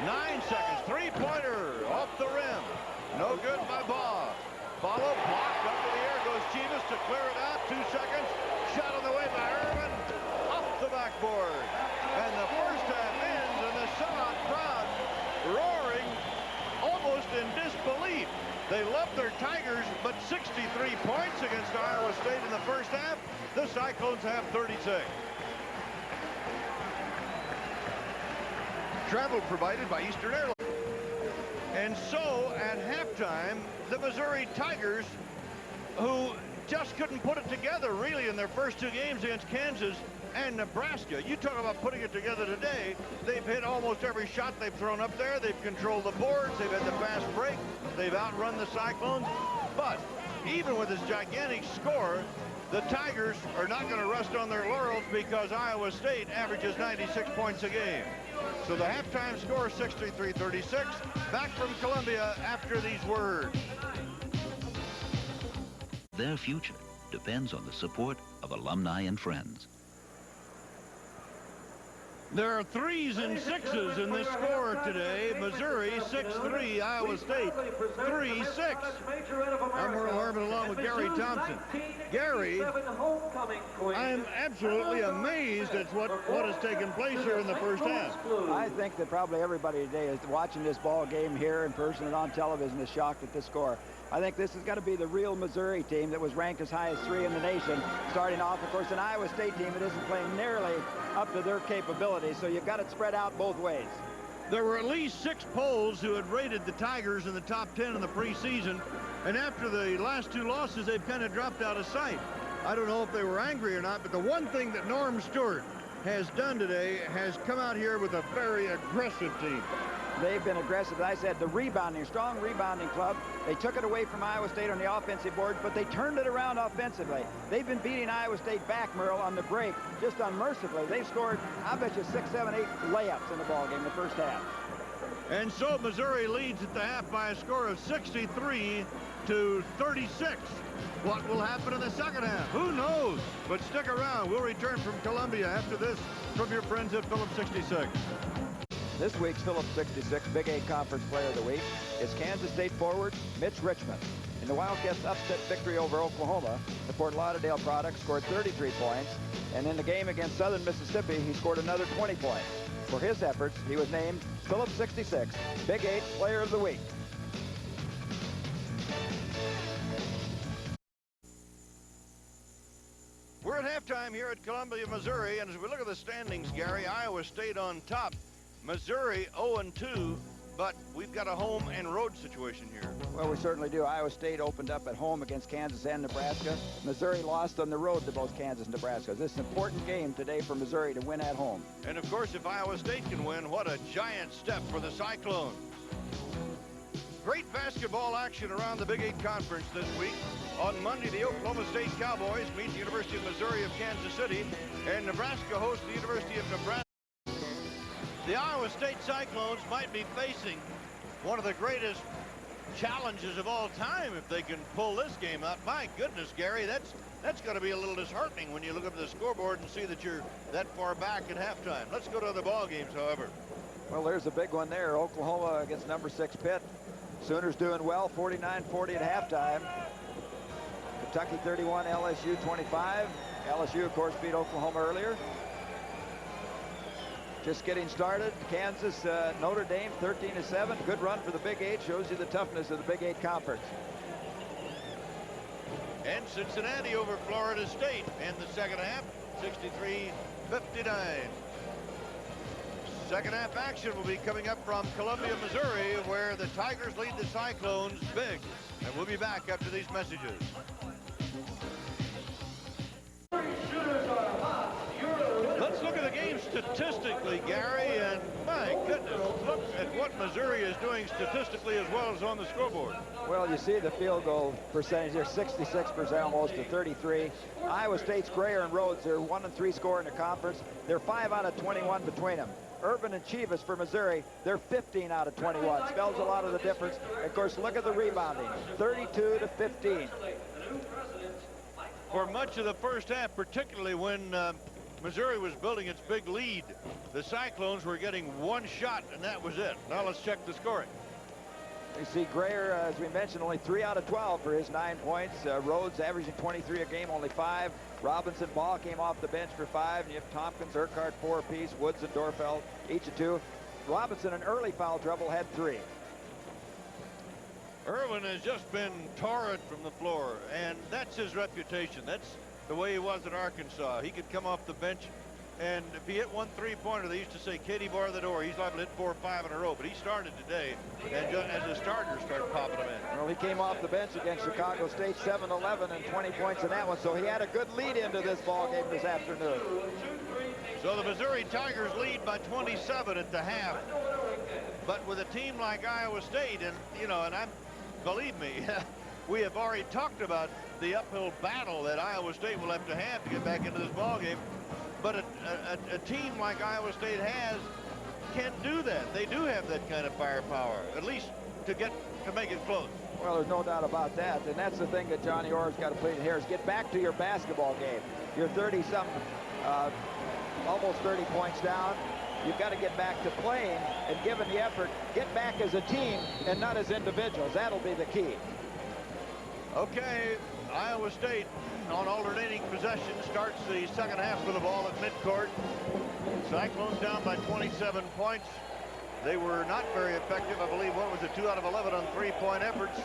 9 seconds. 3-pointer off the rim. No good by Baugh. Follow, blocked up in the air goes Chivas to clear it out. 2 seconds. Shot on the way by Irvin. Off the backboard. And the first half ends, and the sellout crowd roaring almost in disbelief. They love their Tigers, but 63 points against Iowa State in the first half. The Cyclones have 36. Travel provided by Eastern Airlines. And so, at halftime, the Missouri Tigers, who just couldn't put it together, really, in their first two games against Kansas and Nebraska. You talk about putting it together today. They've hit almost every shot they've thrown up there. They've controlled the boards. They've had the fast break. They've outrun the Cyclones. But even with this gigantic score, the Tigers are not going to rest on their laurels because Iowa State averages 96 points a game. So the halftime score is 63-36. Back from Columbia after these words. Their future depends on the support of alumni and friends. There are 3s and 6s in this score today. Missouri 6-3, Iowa State 3-6. I'm Merle Harmon along with Gary Thompson. Gary, I'm absolutely amazed at what has taken place here in the first half. I think that probably everybody today is watching this ball game here in person and on television is shocked at the score. I think this is going to be the real Missouri team that was ranked as high as 3 in the nation, starting off, of course, an Iowa State team that isn't playing nearly up to their capabilities, so you've got it spread out both ways. There were at least 6 polls who had rated the Tigers in the top 10 in the preseason, and after the last 2 losses, they've kind of dropped out of sight. I don't know if they were angry or not, but the one thing that Norm Stewart has done today has come out here with a very aggressive team. They've been aggressive. As I said, the rebounding, strong rebounding club. They took it away from Iowa State on the offensive board, but they turned it around offensively. They've been beating Iowa State back, Merle, on the break, just unmercifully. They've scored, I bet you, 6, 7, 8 layups in the ballgame in the first half. And so Missouri leads at the half by a score of 63-36. What will happen in the second half? Who knows? But stick around. We'll return from Columbia after this from your friends at Phillips 66. This week's Phillips 66 Big 8 Conference Player of the Week is Kansas State forward Mitch Richmond. In the Wildcats' upset victory over Oklahoma, the Fort Lauderdale product scored 33 points, and in the game against Southern Mississippi, he scored another 20 points. For his efforts, he was named Phillips 66 Big 8 Player of the Week. We're at halftime here at Columbia, Missouri, and as we look at the standings, Gary, Iowa State on top. Missouri 0-2, but we've got a home and road situation here. Well, we certainly do. Iowa State opened up at home against Kansas and Nebraska. Missouri lost on the road to both Kansas and Nebraska. This is an important game today for Missouri to win at home. And of course, if Iowa State can win, what a giant step for the Cyclones. Great basketball action around the Big 8 Conference this week. On Monday, the Oklahoma State Cowboys meet the University of Missouri of Kansas City, and Nebraska hosts the University of Nebraska. The Iowa State Cyclones might be facing one of the greatest challenges of all time if they can pull this game out. My goodness, Gary, that's going to be a little disheartening when you look up at the scoreboard and see that you're that far back at halftime. Let's go to other ball games, however. Well, there's a big one there. Oklahoma against number 6 Pitt. Sooners doing well, 49-40 at halftime. Kentucky 31, LSU 25. LSU, of course, beat Oklahoma earlier. Just getting started. Kansas, Notre Dame 13-7. Good run for the Big 8. Shows you the toughness of the Big 8 Conference. And Cincinnati over Florida State in the second half, 63-59. Second half action will be coming up from Columbia, Missouri, where the Tigers lead the Cyclones big. And we'll be back after these messages. Let's look at the game statistically, Gary, and my goodness, look at what Missouri is doing statistically as well as on the scoreboard. Well, you see the field goal percentage there, 66% almost to 33. Iowa State's Grayer and Rhodes, they're 1-3 score in the conference. They're 5 out of 21 between them. Urban and Chivas for Missouri, they're 15 out of 21. Spells a lot of the difference. Of course, look at the rebounding, 32-15. For much of the first half, particularly when Missouri was building its big lead, the Cyclones were getting one shot, and that was it. Now let's check the scoring. You see Grayer, as we mentioned, only 3 out of 12 for his 9 points. Rhodes averaging 23 a game, only 5. Robinson, Ball came off the bench for 5. And you have Tompkins, Urquhart 4 apiece. Woods and Dorfeld each of 2. Robinson in early foul trouble had 3. Irwin has just been torrid from the floor, and that's his reputation. That's the way he was at Arkansas. He could come off the bench And if he hit one three-pointer, they used to say, Katie bar the door. He's liable to hit 4 or 5 in a row. But he started today, and just as a starter, started popping them in. Well, he came off the bench against Chicago State, 7-11 and 20 points in that one. So he had a good lead into this ball game this afternoon. So the Missouri Tigers lead by 27 at the half. But with a team like Iowa State, and, you know, and believe me, we have already talked about the uphill battle that Iowa State will have to get back into this ball game. But a team like Iowa State can't do that. They do have that kind of firepower, at least to make it close. Well, there's no doubt about that. And that's the thing that Johnny Orr's got to play here is get back to your basketball game. You're 30-something, almost 30 points down. You've got to get back to playing and given the effort, get back as a team and not as individuals. That'll be the key. Okay, Iowa State on alternating possession starts the second half with the ball at midcourt. Cyclones down by 27 points. They were not very effective. I believe, what was it, 2 out of 11 on three-point efforts.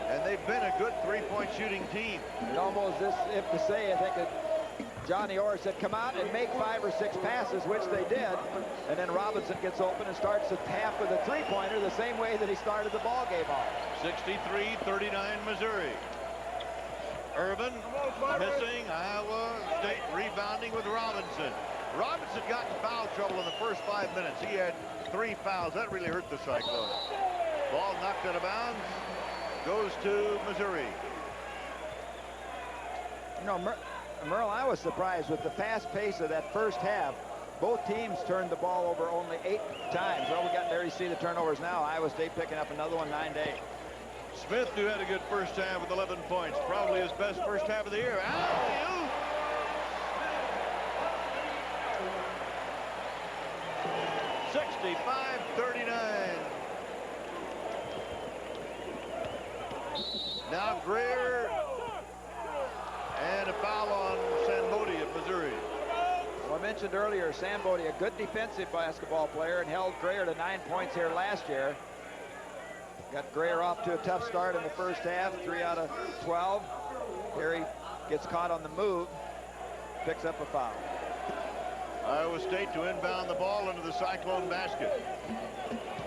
And they've been a good three-point shooting team. It's almost as if to say, I think that Johnny Orr said, come out and make 5 or 6 passes, which they did. And then Robinson gets open and starts the half with a three-pointer the same way that he started the ball game off. 63-39 Missouri. Irvin missing. Iowa State rebounding with Robinson. Robinson got in foul trouble in the first 5 minutes. He had 3 fouls. That really hurt the Cyclones. Ball knocked out of bounds. Goes to Missouri. You know, Merle, I was surprised with the fast pace of that first half. Both teams turned the ball over only 8 times. Well, we got there. You see the turnovers now. Iowa State picking up another one, 9-8. Smith, who had a good first half with 11 points, probably his best first half of the year. Alley-oop! 65-39. Now Greer, and a foul on Sambodi of Missouri. Well, I mentioned earlier, Sambodi, a good defensive basketball player, and held Greer to 9 points here last year. Got Greer off to a tough start in the first half, 3 out of 12. Here he gets caught on the move, picks up a foul. Iowa State to inbound the ball into the Cyclone basket.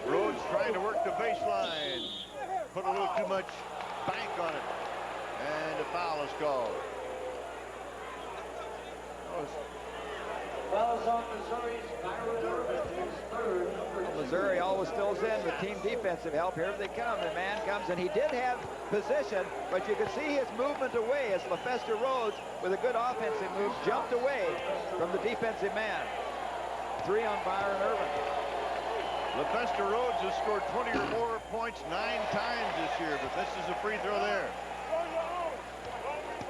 Rhodes trying to work the baseline. Put a little too much bank on it. And a foul is called. Fouls on Missouri's Byron Irvin, his third. Missouri always fills in with team defensive help. Here they come. The man comes, and he did have position, but you can see his movement away as LaFester Rhodes, with a good offensive move, jumped away from the defensive man. 3 on Byron Irvin. LaFester Rhodes has scored 20 or more points 9 times this year, but this is a free throw there.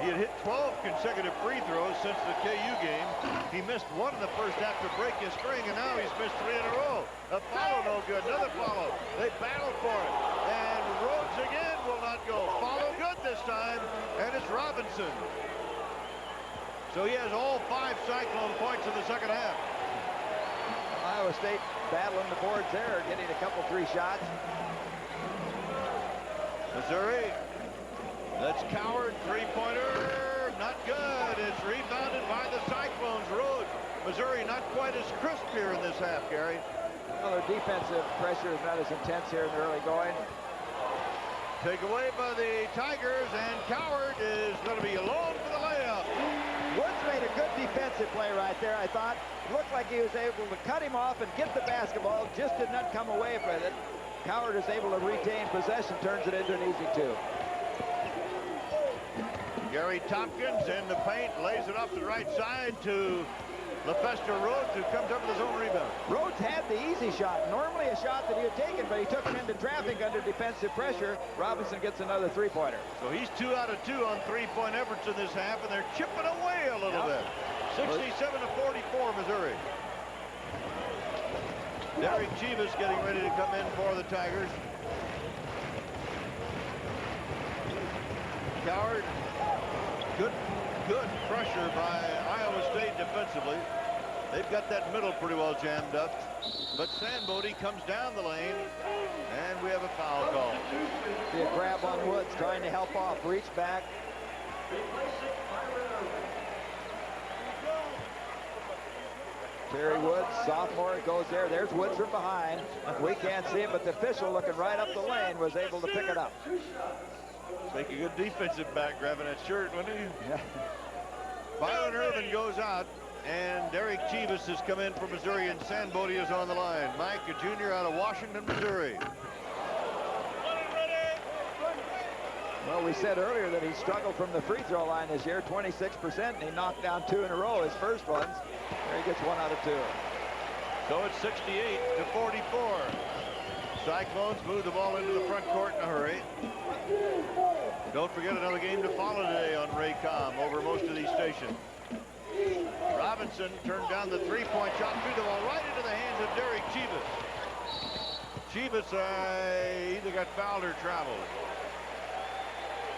He had hit 12 consecutive free throws since the KU game. He missed 1 in the first half to break his string, and now he's missed 3 in a row. A follow, no good. Another follow. They battle for it. And Rhodes again will not go. Follow good this time, and it's Robinson. So he has all 5 Cyclone points in the second half. Iowa State battling the boards there, getting a couple 3 shots. Missouri. That's Coward, three-pointer, not good. It's rebounded by the Cyclones. Rhodes. Missouri not quite as crisp here in this half, Gary. Well, their defensive pressure is not as intense here in the early going. Take away by the Tigers, and Coward is going to be alone for the layup. Woods made a good defensive play right there, I thought. Looked like he was able to cut him off and get the basketball, just did not come away with it. Coward is able to retain possession, turns it into an easy 2. Gary Tompkins in the paint, lays it off to the right side to LaFester Rhodes, who comes up with his own rebound. Rhodes had the easy shot, normally a shot that he had taken, but he took him into traffic under defensive pressure. Robinson gets another 3-pointer. So he's 2 out of 2 on 3-point efforts in this half, and they're chipping away a little bit. 67-44 Missouri. Derek Chivas getting ready to come in for the Tigers. Coward. Good pressure by Iowa State defensively. They've got that middle pretty well jammed up. But Sambodi comes down the lane, and we have a foul call. See a grab on Woods, trying to help off, reach back. Terry Woods, sophomore, goes there. There's Woods from behind. We can't see it, but the official looking right up the lane was able to pick it up. Make a good defensive back grabbing that shirt, wouldn't he? Yeah. Byron Irvin goes out, and Derek Chivas has come in for Missouri, and Sanbodi is on the line. Mike, a junior out of Washington, Missouri. Well, we said earlier that he struggled from the free throw line this year, 26%, and he knocked down 2 in a row, his first ones. There he gets 1 out of 2. So it's 68-44. Cyclones move the ball into the front court in a hurry. Don't forget another game to follow today on Raycom over most of these stations. Robinson turned down the three-point shot, threw the ball right into the hands of Derek Chivas. Chivas either got fouled or traveled.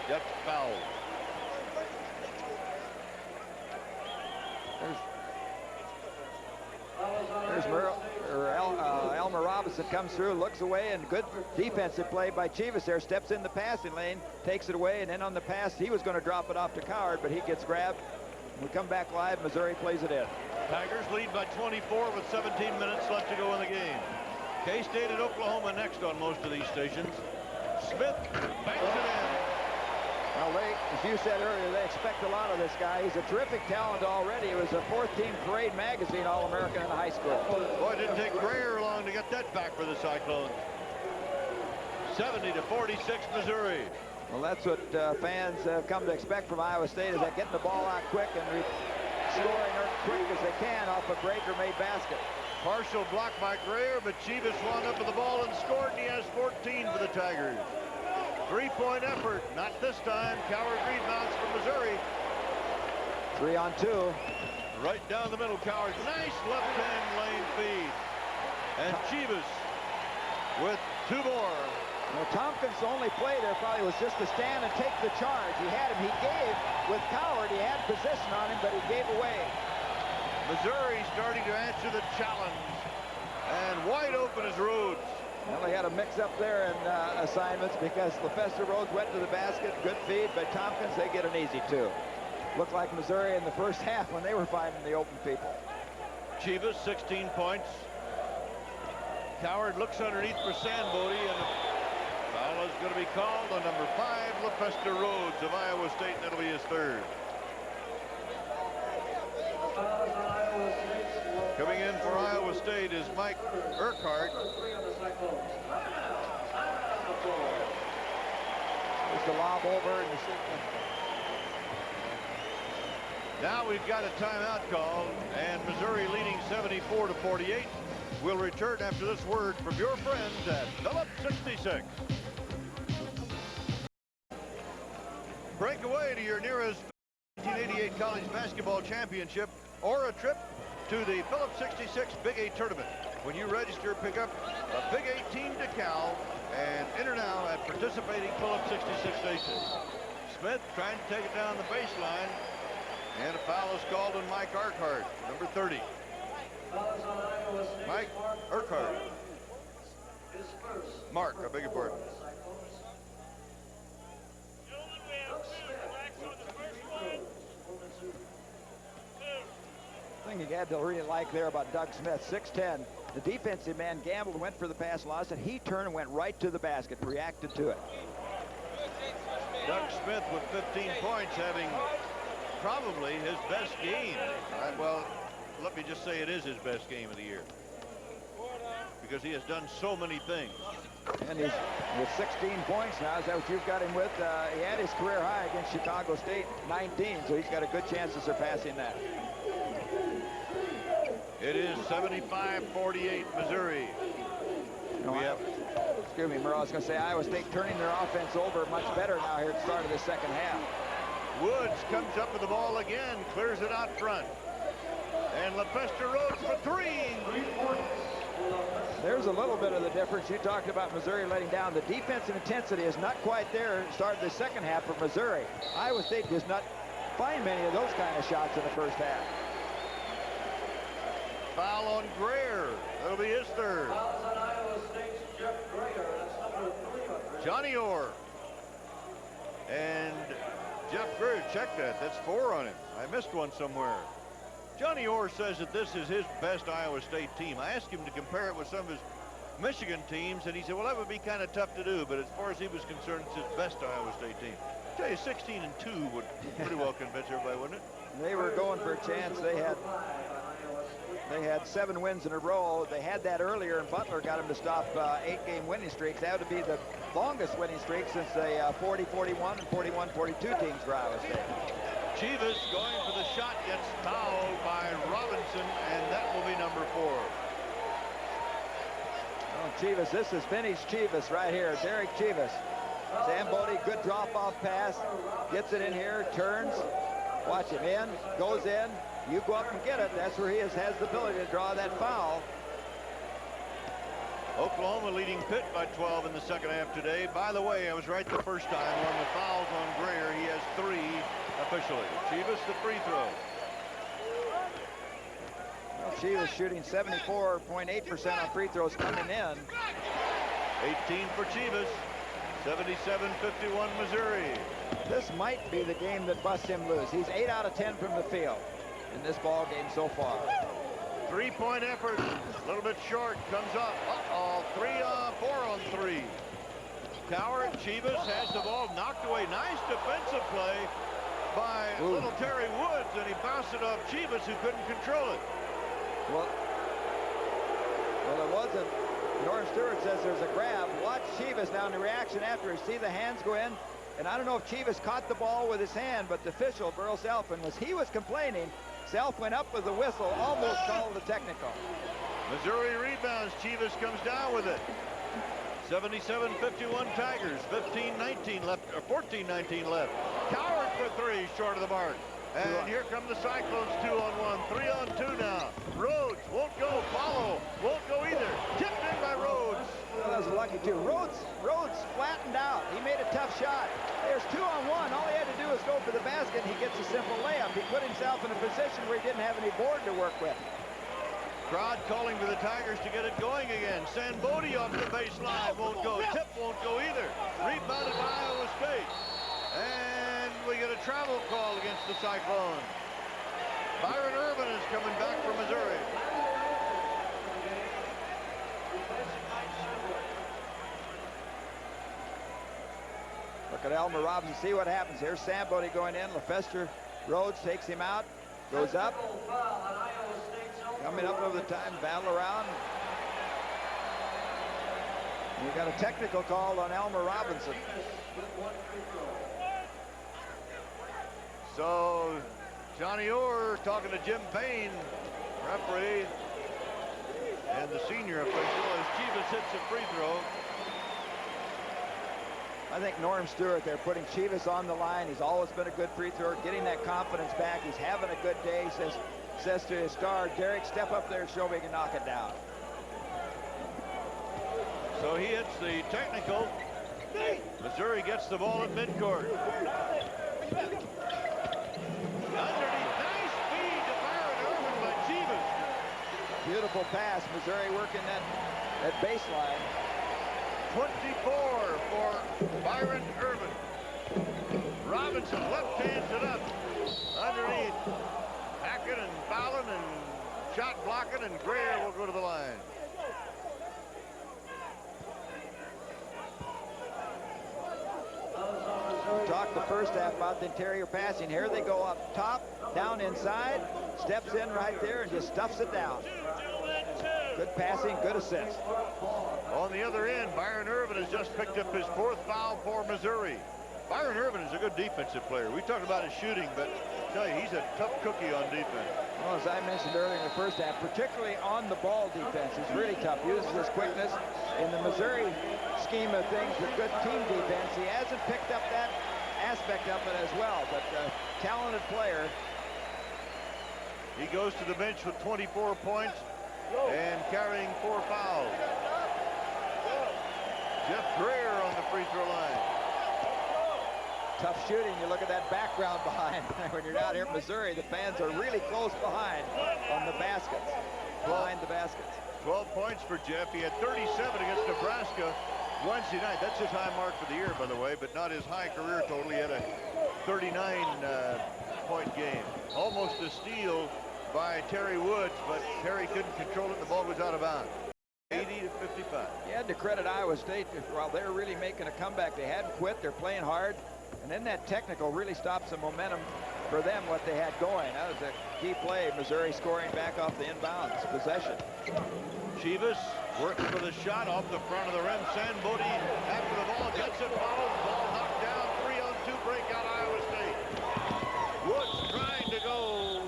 Got fouled. There's Elmer Robinson comes through, looks away, and good defensive play by Chivas there. Steps in the passing lane, takes it away, and then on the pass, he was going to drop it off to Coward, but he gets grabbed. We come back live. Missouri plays it in. Tigers lead by 24 with 17 minutes left to go in the game. K-State at Oklahoma next on most of these stations. Smith banks it in. Well, as you said earlier, they expect a lot of this guy. He's a terrific talent already. He was a 4th-team Parade Magazine All-American in high school. Boy, it didn't take Greer long to get that back for the Cyclones. 70-46 Missouri. Well, that's what fans have come to expect from Iowa State, is that getting the ball out quick and scoring as quick as they can off a breaker-made basket. Partial block by Greer, but Chivas wound up with the ball and scored, and he has 14 for the Tigers. 3-point effort, not this time. Coward rebounds for Missouri. 3 on 2. Right down the middle, Coward. Nice left-hand lane feed. And Chivas with 2 more. Well, Tompkins' only play there probably was just to stand and take the charge. He had him. He gave with Coward. He had position on him, but he gave away. Missouri starting to answer the challenge. And wide open is Rhodes. Well, they had a mix-up there in assignments because LaFester Rhodes went to the basket. Good feed by Tompkins. They get an easy 2. Looked like Missouri in the first half when they were finding the open people. Chivas, 16 points. Coward looks underneath for Sanbodi, and the foul is going to be called on number 5, LaFester Rhodes of Iowa State, and that'll be his 3rd. Coming in for Iowa State is Mike Urquhart. There's the lob over. And now we've got a timeout call, and Missouri leading 74-48. We'll return after this word from your friends at Phillips 66. Break away to your nearest 1988 college basketball championship or a trip to the Phillips 66 Big 8 tournament. When you register, pick up a Big 8 team decal and enter now at participating Phillips 66 stations. Smith trying to take it down the baseline, and a foul is called on Mike Urquhart, number 30. Mike Urquhart. Mark, I beg your pardon. thing you had to really like there about Doug Smith, 6'10". The defensive man gambled, went for the pass, lost it. He turned and went right to the basket, reacted to it. Doug Smith with 15 points, having probably his best game. Well, let me just say it is his best game of the year, because he has done so many things. And he's with 16 points now. Is that what you've got him with? He had his career high against Chicago State, 19, so he's got a good chance of surpassing that. It is 75-48 Missouri. Excuse me, Merle, I was going to say Iowa State turning their offense over much better now here at the start of the second half. Woods comes up with the ball again, clears it out front. And LaFester Rhodes for three. There's a little bit of the difference. You talked about Missouri letting down. The defensive intensity is not quite there at the start of the second half for Missouri. Iowa State does not find many of those kind of shots in the first half. Foul on Greer. That'll be his third. Johnny Orr. And Jeff Greer, check that. That's 4 on him. I missed one somewhere. Johnny Orr says that this is his best Iowa State team. I asked him to compare it with some of his Michigan teams, and he said, well, that would be kind of tough to do, but as far as he was concerned, it's his best Iowa State team. I tell you, 16-2 would pretty well convince everybody, wouldn't it? They were going for a chance. They had 7 wins in a row. They had that earlier, and Butler got them to stop 8-game winning streaks. That would be the longest winning streak since the 40-41 and 41-42 teams for Iowa State. Chivas going for the shot, gets fouled by Robinson, and that will be number 4. Oh, Chivas, this is Vinny's Chivas right here, Derek Chivas. Sam Bodie, good drop-off pass, gets it in here, turns, watch him in, goes in, you go up and get it. That's where he has the ability to draw that foul. Oklahoma leading Pitt by 12 in the second half today. By the way, I was right the first time on the fouls on Greer. He has 3 officially. Chivas the free throw. Well, Chivas shooting 74.8% on free throws coming in. 18 for Chivas. 77-51 Missouri. This might be the game that busts him loose. He's 8 out of 10 from the field in this ball game so far. 3-point effort, a little bit short, comes up. 4 on 3. Coward, Chivas has the ball knocked away. Nice defensive play by little Terry Woods, and he bounced it off Chivas, who couldn't control it. Well, it wasn't. Norm Stewart says there's a grab. Watch Chivas now in the reaction after. See the hands go in. And I don't know if Chivas caught the ball with his hand, but the official, Burl Selfin, was complaining. Self went up with the whistle, almost called the technical. Missouri rebounds. Chivas comes down with it. 77-51 Tigers. 15-19 left, or 14-19 left. Coward for 3, short of the mark. And here come the Cyclones, 2 on 1, 3 on 2 now. Rhodes won't go, follow, won't go either. Tipped in by Rhodes. Well, that was lucky too. Rhodes flattened out. He made a tough shot. There's 2 on 1. All he had to do was go for the basket, and he gets a simple layup. He put himself in a position where he didn't have any board to work with. Crowd calling for the Tigers to get it going again. Sambodi off the baseline, won't go. Tip won't go either. Rebounded by Iowa State. And we get a travel call against the Cyclones. Byron Irvin is coming back from Missouri. Look at Elmer Robinson. See what happens here. Sambodi going in. LeFester Rhodes takes him out. Goes up. Coming up over the time. Battle around. We got a technical call on Elmer Robinson. So Johnny Orr talking to Jim Payne, referee, and the senior official as Chivas hits a free throw. I think Norm Stewart, they're putting Chivas on the line. He's always been a good free thrower, getting that confidence back. He's having a good day. Says to his star, Derek, step up there and show me you can knock it down. So he hits the technical. Missouri gets the ball at midcourt. Underneath, nice feed to Byron Irvin by Chivas. Beautiful pass. Missouri working that baseline. 24 for Byron Irvin. Robinson left hands it up. Underneath, hacking and fouling and shot blocking, and Greer will go to the line. We talked the first half about the interior passing. Here they go up top, down inside, steps in right there and just stuffs it down. Good passing, good assist. On the other end, Byron Irvin has just picked up his 4th foul for Missouri. Byron Irvin is a good defensive player. We talked about his shooting, but I tell you, he's a tough cookie on defense. Well, as I mentioned earlier in the first half, particularly on the ball defense, he's really tough. Uses his quickness. In the Missouri scheme of things with good team defense, he hasn't picked up that aspect of it as well, but talented player. He goes to the bench with 24 points and carrying 4 fouls. Jeff Greer on the free throw line. Tough shooting. You look at that background behind. When you're out here in Missouri, the fans are really close behind on the baskets, behind the baskets. 12 points for Jeff. He had 37 against Nebraska Wednesday night. That's his high mark for the year, by the way, but not his high career total. He had a 39-point game. Almost a steal by Terry Woods, but Terry couldn't control it, and the ball was out of bounds. 80-55. You had to credit Iowa State while they're really making a comeback. They hadn't quit. They're playing hard. And then that technical really stopped some momentum for them, what they had going. That was a key play. Missouri scoring back off the inbounds possession. Chivas working for the shot off the front of the rim. Sanbodi after the ball, gets it, follows, ball knocked down, 3-on-2 breakout Iowa State. Woods trying to go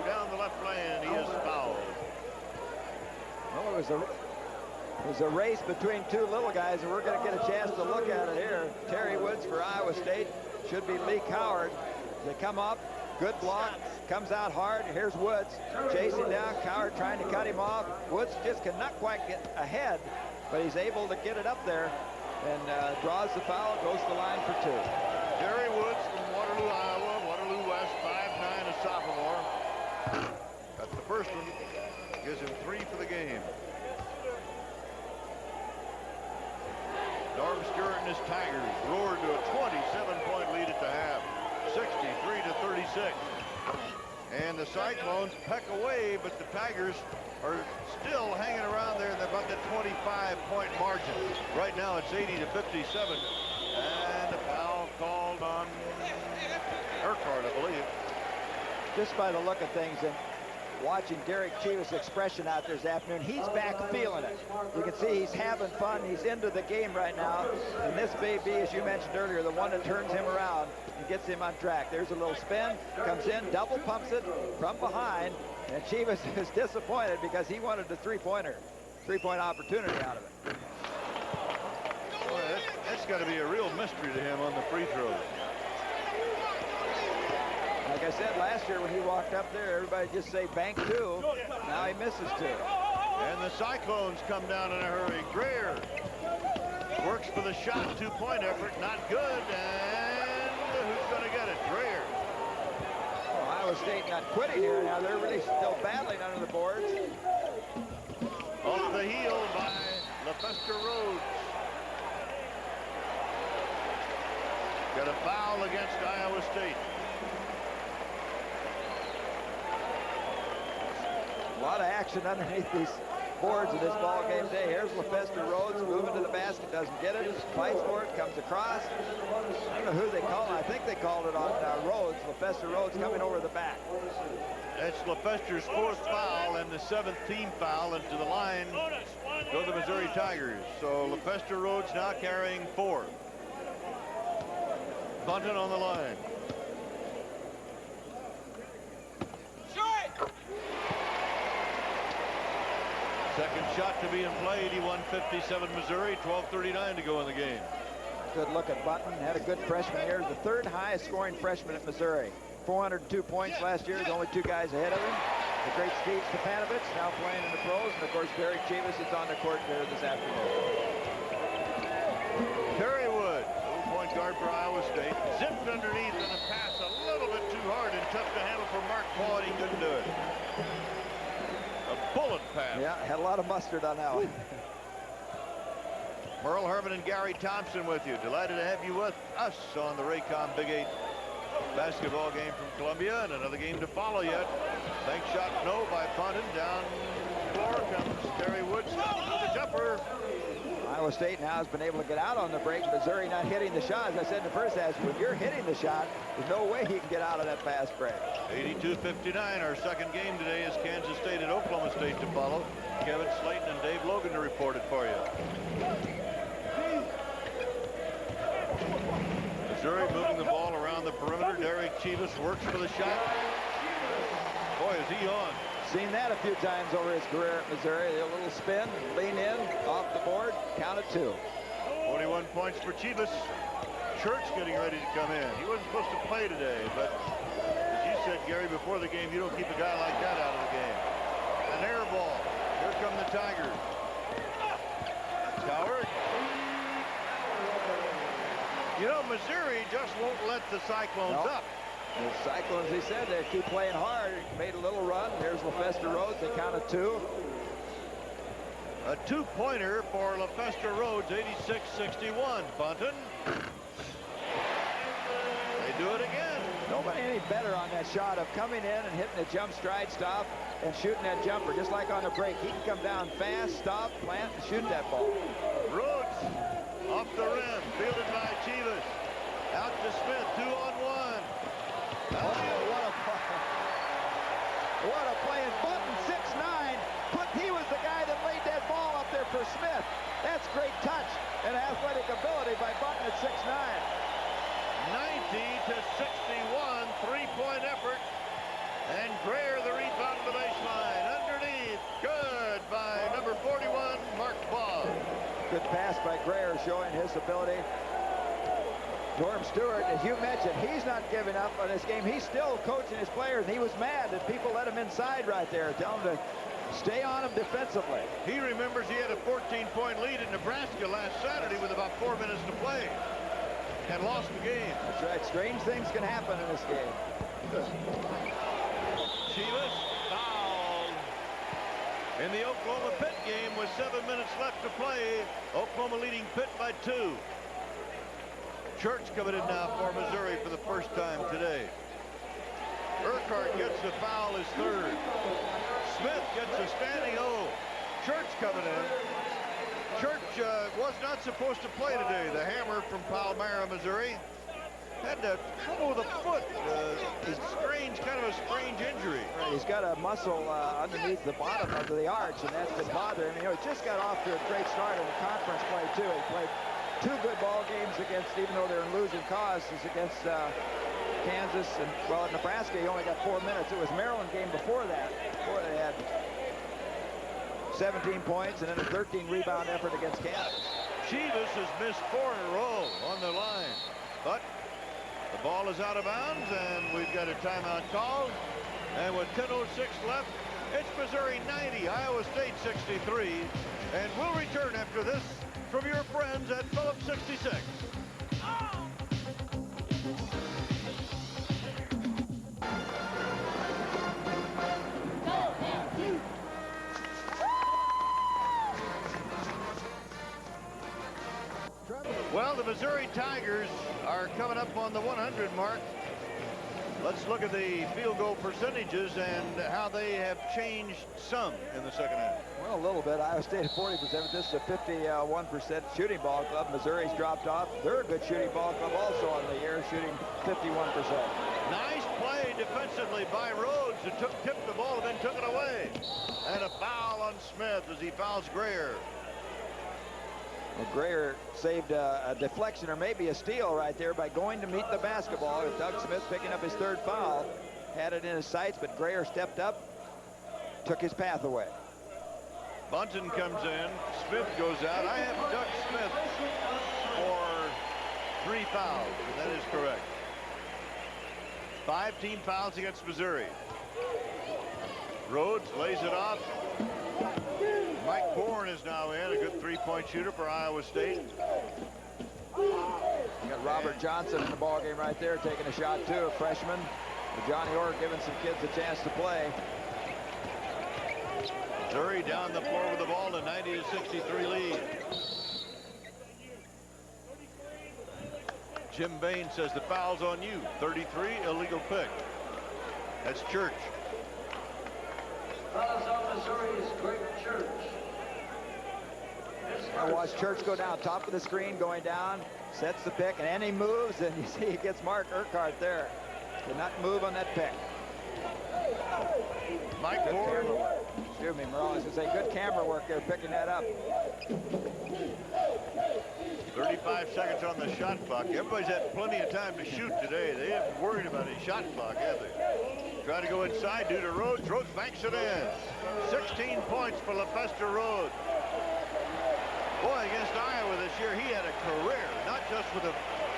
down the left lane. He is fouled. Well, it was a race between two little guys, and we're going to get a chance to look at it here. Terry Woods for Iowa State. Should be Lee Coward. They come up, good block, comes out hard. Here's Woods chasing down. Coward trying to cut him off. Woods just cannot quite get ahead, but he's able to get it up there and draws the foul, goes to the line for two. Terry Woods from Waterloo, Iowa, Waterloo West, 5'9", a sophomore. That's the first one. Gives him 3 for the game. Norm Stewart and his Tigers roared to a 27-point lead at the half, 63-36. And the Cyclones peck away, but the Tigers are still hanging around there in about the 25-point margin. Right now it's 80-57, and a foul called on Urquhart, I believe. Just by the look of things and watching Derek Chivas' expression out there this afternoon, he's back feeling it. You can see he's having fun. He's into the game right now. And this may be, as you mentioned earlier, the one that turns him around and gets him on track. There's a little spin, comes in, double pumps it from behind, and Chivas is disappointed because he wanted the three-point opportunity out of it. Boy, that's got to be a real mystery to him on the free throws. Like I said, last year when he walked up there, everybody just say bank two. Now he misses two. And the Cyclones come down in a hurry. Greer works for the shot, 2-point effort, not good, and who's going to get it? Greer. Well, Iowa State not quitting here. Now they're really still battling under the boards. Off the heel by LaFester Rhodes. Got a foul against Iowa State. A lot of action underneath these boards in this ball game today. Here's LaFester Rhodes moving to the basket, doesn't get it, fights for it, comes across. I don't know who they call it. I think they called it on Rhodes. LaFester Rhodes coming over the back. That's LaFester's 4th foul and the 7th team foul, and to the line go the Missouri Tigers. So LaFester Rhodes now carrying 4. Bunton on the line. Second shot to be in play, 81-57 Missouri, 12:39 to go in the game. Good look at Bunton. Had a good freshman year. The 3rd highest scoring freshman at Missouri. 402 points last year. There's only 2 guys ahead of him. The great Steve Stepanovich now playing in the pros. And, of course, Derek Chivas is on the court there this afternoon. Terry Wood, point guard for Iowa State. Zipped underneath and a pass a little bit too hard and tough to handle for Mark Paul, and he couldn't do it. A bullet pass. Yeah, had a lot of mustard on that one. Merle Herman and Gary Thompson with you. Delighted to have you with us on the Raycom Big 8 basketball game from Columbia, and another game to follow yet. Bank shot no by Bunton. Down floor comes Terry Woods with the jumper. Iowa State now has been able to get out on the break. Missouri not hitting the shot. As I said in the first half, when you're hitting the shot, there's no way he can get out of that fast break. 82-59. Our second game today is Kansas State at Oklahoma State to follow. Kevin Slayton and Dave Logan to report it for you. Missouri moving the ball around the perimeter. Derek Chivas works for the shot. Boy, is he on. Seen that a few times over his career at Missouri. A little spin, lean in, off the board, count it 2. 21 points for Chivas. Church getting ready to come in. He wasn't supposed to play today, but as you said, Gary, before the game, you don't keep a guy like that out of the game. An air ball. Here come the Tigers. Coward. You know, Missouri just won't let the Cyclones up. The Cyclones, he said, they keep playing hard. Made a little run. There's LaFester Rhodes. They counted 2. A 2-pointer for LaFester Rhodes, 86-61. Bunton. They do it again. Nobody, any better on that shot of coming in and hitting a jump stride stop and shooting that jumper, just like on a break. He can come down fast, stop, plant, and shoot that ball. Rhodes off the rim, fielded by Chivas. Out to Smith, 2-on-1. What a play. And Button, 6'9". He was the guy that laid that ball up there for Smith. That's great touch and athletic ability by Button at 6'9". 90-61, three-point effort. And Greer the rebound to the baseline. Underneath, good by number 41, Mark Baugh. Good pass by Greer, showing his ability. Norm Stewart, as you mentioned, he's not giving up on this game. He's still coaching his players, and he was mad that people let him inside right there. Tell him to stay on him defensively. He remembers he had a 14-point lead in Nebraska last Saturday with about 4 minutes to play and lost the game. That's right. Strange things can happen in this game. Chivas fouled in the Oklahoma Pitt game with 7 minutes left to play. Oklahoma leading Pitt by 2. Church coming in now for Missouri for the first time today. Urquhart gets the foul, his third. Smith gets a standing O. Church coming in. Church was not supposed to play today. The hammer from Palmyra, Missouri. Had trouble with a foot. Kind of a strange injury. Right, he's got a muscle underneath the bottom of the arch, and that's been bothering him. You know, he just got off to a great start in the conference play, too. He played 2 good ball games against, even though they're in losing causes, against Kansas. And, well, at Nebraska, he only got 4 minutes. It was Maryland game before that, before they had 17 points and then a 13-rebound effort against Kansas. Chivas has missed 4 in a row on the line. But the ball is out of bounds, and we've got a timeout called. And with 10:06 left, it's Missouri 90, Iowa State 63. And we'll return after this from your friends at Phillips 66. Well, the Missouri Tigers are coming up on the 100 mark. Let's look at the field goal percentages and how they have changed some in the second half. Well, a little bit. Iowa State at 40%, but this is a 51% shooting ball club. Missouri's dropped off. They're a good shooting ball club also on the year, shooting 51%. Nice play defensively by Rhodes, who tipped the ball and then took it away. And a foul on Smith as he fouls Greer. Well, Greer saved a deflection or maybe a steal right there by going to meet the basketball. Doug Smith picking up his 3rd foul. Had it in his sights, but Greer stepped up, took his path away. Bunton comes in. Smith goes out. I have Doug Smith for 3 fouls, and that is correct. 5 team fouls against Missouri. Rhodes lays it off. Mike Bourne is now in, a good 3-point shooter for Iowa State. You got Robert Johnson in the ball game right there, taking a shot too, a freshman. Johnny Orr giving some kids a chance to play. Missouri down the floor with the ball, a 90-63 lead. Jim Bain says the foul's on you. 33, illegal pick. That's Church. Fouls on Missouri's Greg Church. I watch Church go down top of the screen, going down, sets the pick, and then he moves, and you see he gets Mark Urquhart there. Did not move on that pick. Mike Bourne. Excuse me, Merle. I was going to say, good camera work there, picking that up. 35 seconds on the shot clock. Everybody's had plenty of time to shoot today. They haven't worried about any shot clock, have they? Try to go inside due to Rhodes. Rhodes banks it in. 16 points for Lefester Rhodes. Boy, against Iowa this year, he had a career, not just with the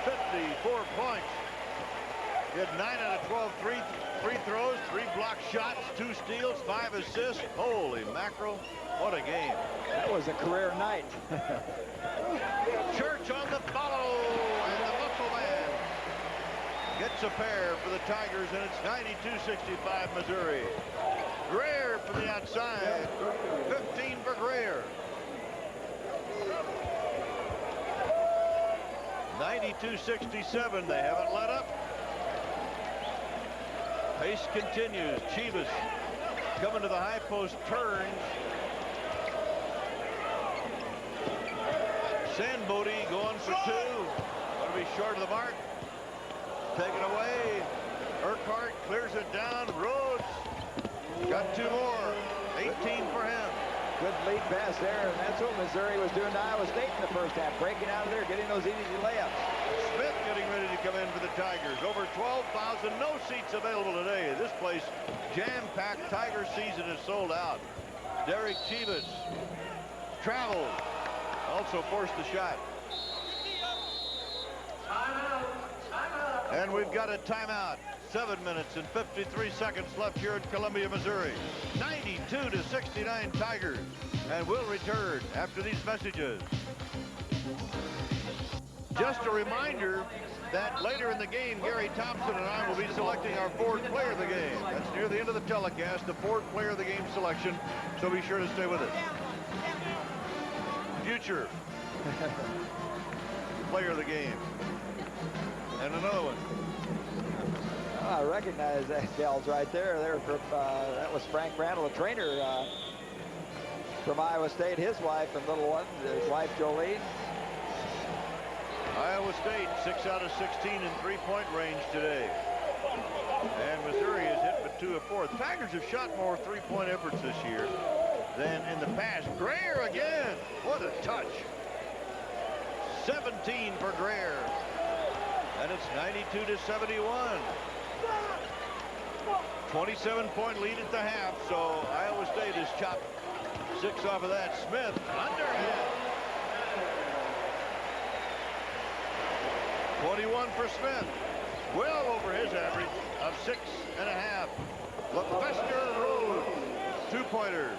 54 points. He had 9 out of 12 free throws, 3 block shots, 2 steals, 5 assists. Holy mackerel, what a game. That was a career night. Church on the follow, and the muscle man gets a pair for the Tigers, and it's 92-65 Missouri. Greer from the outside, 15 for Greer. 92-67, they haven't let up. Pace continues. Chivas coming to the high post, turns. Sandbody going for two. Going to be short of the mark. Taken away. Urquhart clears it down. Rhodes got two more. 18 for him. Good lead pass there, and that's what Missouri was doing to Iowa State in the first half, breaking out of there, getting those easy layups. Smith getting ready to come in for the Tigers. Over 12,000, no seats available today. This place jam-packed. Tiger season is sold out. Derek Chivas traveled, also forced the shot. And we've got a timeout. 7 minutes and 53 seconds left here in Columbia, Missouri. 92-69 Tigers. And we'll return after these messages. Just a reminder that later in the game, Gary Thompson and I will be selecting our fourth player of the game. That's near the end of the telecast, the fourth player of the game selection. So be sure to stay with us. Future player of the game. And another one. I recognize that gals right there. They're from, that was Frank Randall, a trainer from Iowa State. His wife and little one, his wife Jolene. Iowa State 6 out of 16 in three-point range today. And Missouri has hit but 2 of 4. The Tigers have shot more three-point efforts this year than in the past. Greer again. What a touch. 17 for Greer. And it's 92-71. 27-point lead at the half, so Iowa State has chopped 6 off of that. Smith underhand. 21 for Smith. Well over his average of 6.5. LeFester Rhodes, 2-pointer.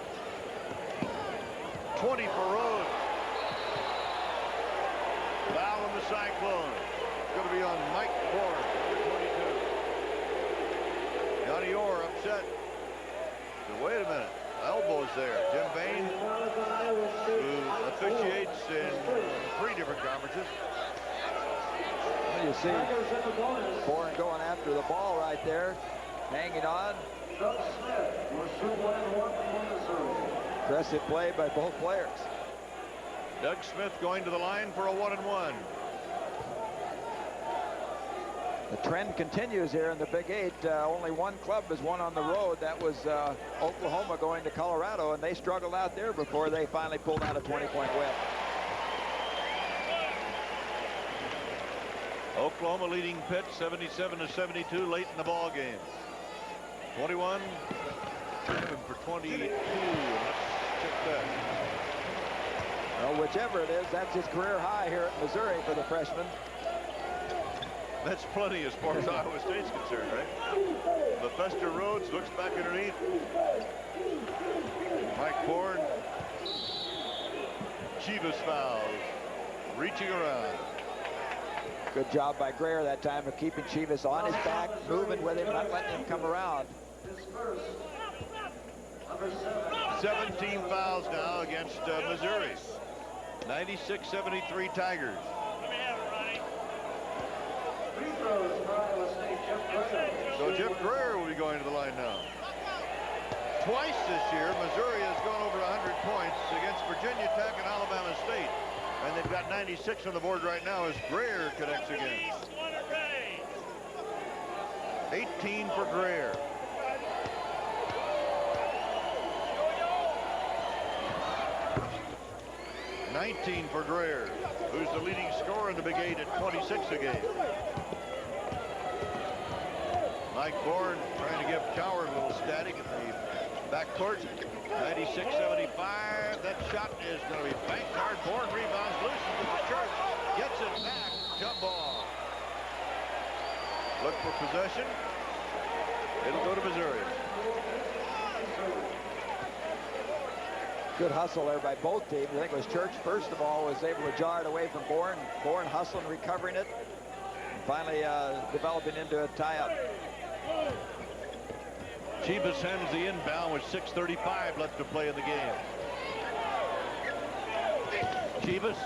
20 for Rhodes. Foul on the Cyclone. It's going to be on Mike Bourne, number 22. Johnny Orr upset. So wait a minute. Elbows there. Jim Bain, who officiates in 3 different conferences. You see Bourne going after the ball right there, hanging on. Aggressive play by both players. Doug Smith going to the line for a 1-and-1. The trend continues here in the Big 8. Only one club has won on the road. That was Oklahoma going to Colorado, and they struggled out there before they finally pulled out a 20-point win. Oklahoma leading Pitt 77-72 late in the ball game. 21 for 22. Let's check that. Well, whichever it is, that's his career high here at Missouri for the freshman. That's plenty as far as Iowa State's concerned, right? LeFester Rhodes looks back underneath. Mike Bourne. Chivas fouls. Reaching around. Good job by Greer that time of keeping Chivas on his back, moving with him, not letting him come around. 17 fouls now against Missouri. 96-73 Tigers. So Jeff Greer will be going to the line now. Twice this year, Missouri has gone over 100 points against Virginia Tech and Alabama State. And they've got 96 on the board right now as Greer connects again. 18 for Greer. $19 for Greer, who's the leading scorer in the Big 8 at 26 a game. Mike Bourne trying to give Coward a little static in the backcourt. 96-75. That shot is going to be banked hard. Bourne rebounds, loosens it to Church, gets it back. Jump ball. Look for possession. It'll go to Missouri. Good hustle there by both teams. I think it was Church, first of all, was able to jar it away from Bourne. Bourne hustling, recovering it, and finally developing into a tie-up. Chivas handles the inbound with 6:35 left to play in the game. Chivas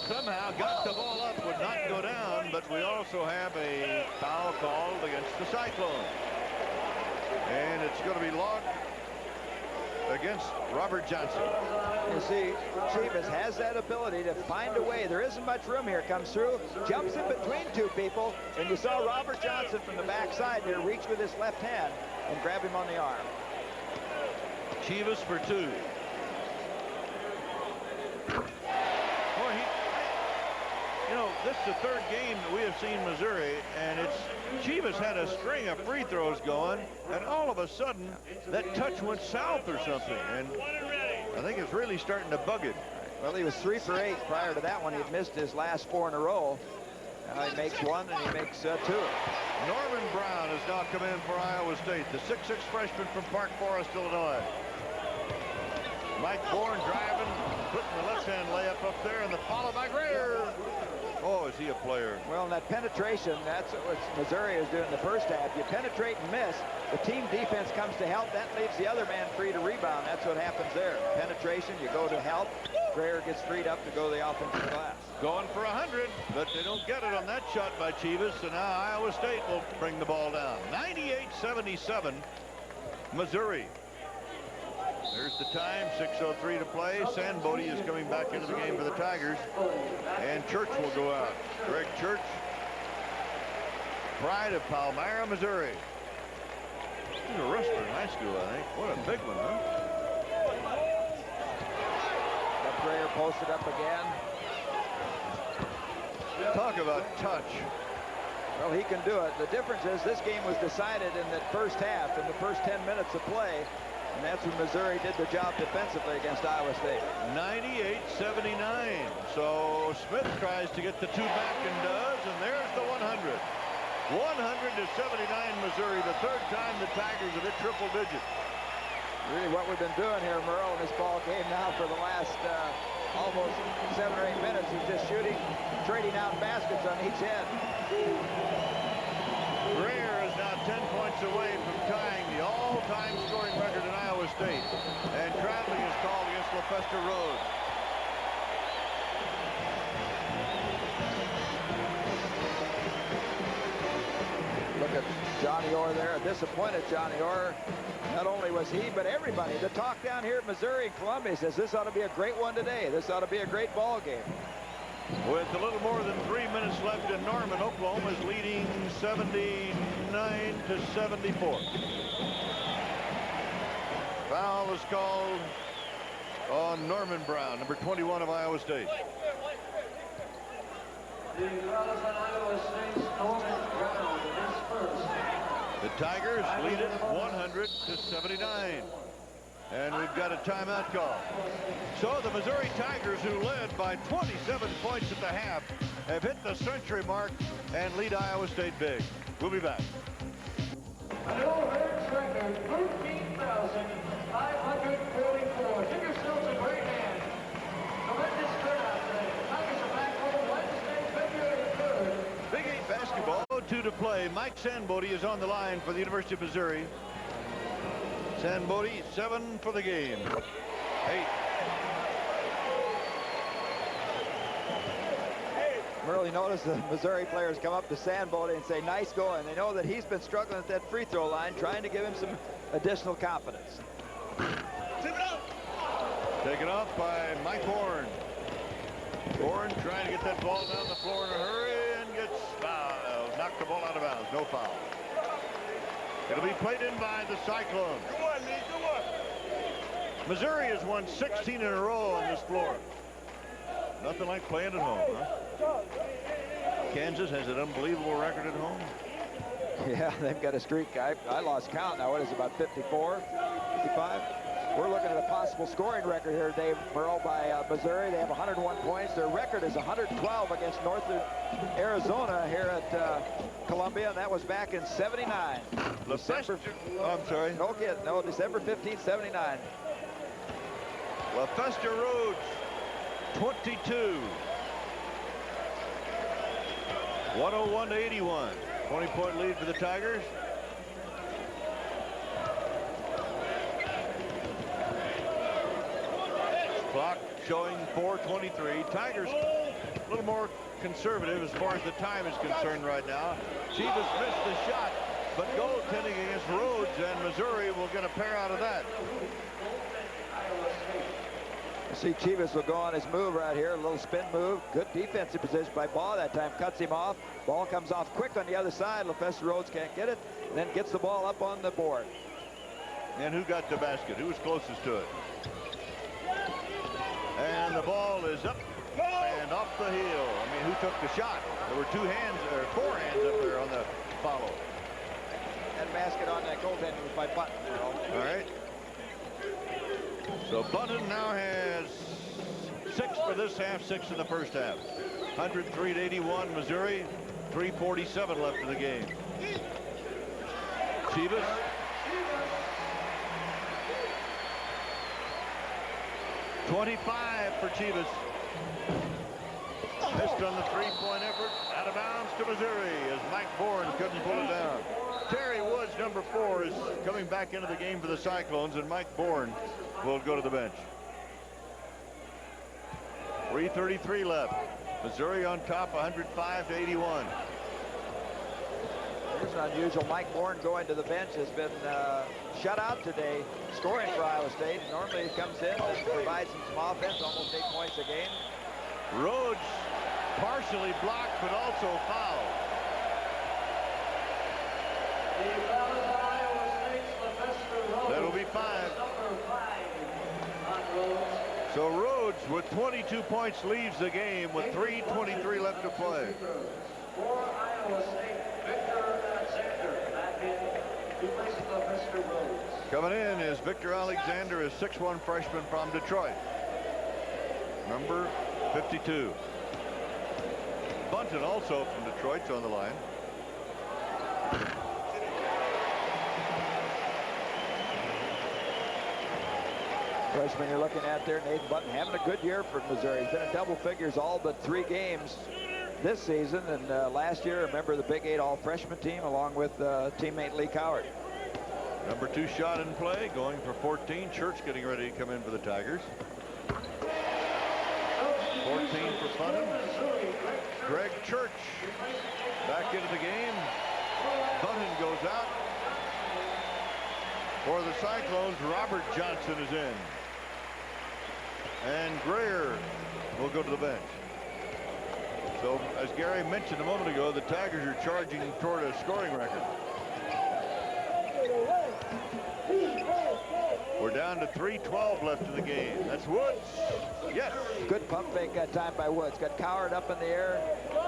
somehow got the ball up, would not go down, but we also have a foul called against the Cyclones. And it's going to be logged against Robert Johnson. You see, Chivas has that ability to find a way. There isn't much room here. Comes through, jumps in between two people, and you saw Robert Johnson from the backside there reach with his left hand and grab him on the arm. Chivas for two. Boy, you know, this is the third game that we have seen Missouri, and Chivas had a string of free throws going, and all of a sudden that touch went south or something, and I think it's really starting to bug it. Well, he was 3 for 8 prior to that one. He'd missed his last 4 in a row. Now he makes 1 and he makes 2. Norman Brown has now come in for Iowa State, the 6'6" freshman from Park Forest, Illinois. Mike Bourne driving, putting the left-hand layup up there, and the follow by Greer. Oh, is he a player? Well, in that penetration, that's what Missouri is doing in the first half. You penetrate and miss. The team defense comes to help. That leaves the other man free to rebound. That's what happens there. Penetration, you go to help. Greer gets freed up to go to the offensive glass. Going for 100, but they don't get it on that shot by Chivas, so now Iowa State will bring the ball down. 98-77, Missouri. There's the time, 6:03 to play. Sandbody is coming back into the game for the Tigers, and Church will go out. Greg Church, pride of Palmyra, Missouri. He's a wrestler in high school, I think. What a big one, huh? Greer posted up again. Talk about touch. Well, he can do it. The difference is this game was decided in the first half, in the first 10 minutes of play. And that's when Missouri did the job defensively against Iowa State. 98-79. So Smith tries to get the 2 back and does, and there's the 100. 100-79 Missouri, the third time the Tigers have hit triple digits. Really what we've been doing here, Merle, in this ball game now for the last almost 7 or 8 minutes is just shooting, trading out baskets on each end. Greer is now 10 points away from tying the all-time scoring record in Iowa State. And traveling is called against LaFesta Rhodes. Look at Johnny Orr there, a disappointed Johnny Orr. Not only was he, but everybody. The talk down here at Missouri and Columbia says this ought to be a great one today. This ought to be a great ball game. With a little more than 3 minutes left in Norman, Oklahoma is leading 79-74. Foul is called on Norman Brown, number 21 of Iowa State. The Tigers lead it 100-79. And we've got a timeout call. So the Missouri Tigers, who led by 27 points at the half, have hit the century mark and lead Iowa State big. We'll be back. An overhead record, 13,544. Tinkerstill's a great man. Tremendous turnout today. Tigers are back home Wednesday, February 3rd. Big 8 basketball, 2 to play. Mike Sandbody is on the line for the University of Missouri. Sandbody, 7 for the game. 8. Merle, notice the Missouri players come up to Sandbody and say, nice going. They know that he's been struggling at that free throw line, trying to give him some additional confidence. Taken off by Mike Bourne. Bourne trying to get that ball down the floor in a hurry and gets fouled. Knocked the ball out of bounds. No foul. It'll be played in by the Cyclones. Missouri has won 16 in a row on this floor. Nothing like playing at home, huh? Kansas has an unbelievable record at home. Yeah, they've got a streak. I lost count now. What is it, about 54, 55? We're looking at a possible scoring record here, Dave Merle, by Missouri. They have 101 points. Their record is 112 against Northern Arizona here at Columbia, and that was back in 79. December, I'm sorry. No kid. No, December 15th, 79. LaFesta Rhodes, 22. 101-81. 20-point lead for the Tigers. Clock showing 4:23. Tigers a little more conservative as far as the time is concerned right now. Chivas missed the shot, but goaltending against Rhodes, and Missouri will get a pair out of that. See, Chivas will go on his move right here, a little spin move. Good defensive position by Ball that time, cuts him off. Ball comes off quick on the other side. LaFesta Rhodes can't get it, then gets the ball up on the board. And who got the basket? Who was closest to it? And the ball is up and off the heel. I mean, who took the shot? There were four hands up there on the follow. That basket on that goaltender was by Button there. All right. So Button now has 6 for this half, 6 in the first half. 103-81 Missouri, 3:47 left in the game. Chivas. .25 for Chivas. Missed on the three-point effort. Out of bounds to Missouri as Mike Bourne couldn't pull it down. Terry Woods, number 4, is coming back into the game for the Cyclones, and Mike Bourne will go to the bench. 3:33 left. Missouri on top, 105-81. Here's an unusual. Mike Bourne going to the bench has been shut out today, scoring for Iowa State. Normally he comes in and provides some offense, almost 8 points a game. Rhodes partially blocked, but also fouled. That'll be 5. So Rhodes with 22 points leaves the game with 3:23 left to play. For Iowa State, Victor Alexander back in to place Mr. Rhodes. Coming in is Victor Alexander, a 6'1" freshman from Detroit. Number 52. Bunton also from Detroit's on the line. Freshman you're looking at there, Nathan Button, having a good year for Missouri. He's been in double figures all but 3 games this season, and last year, a member of the Big 8 all-freshman team, along with teammate Lee Coward. Number 2 shot in play, going for 14. Church getting ready to come in for the Tigers. 14 for Bunton. Greg Church back into the game. Bunton goes out. For the Cyclones, Robert Johnson is in. And Greer will go to the bench. So, as Gary mentioned a moment ago, the Tigers are charging toward a scoring record. We're down to 3:12 left in the game. That's Woods. Yes. Good pump fake that time by Woods. Got Coward up in the air,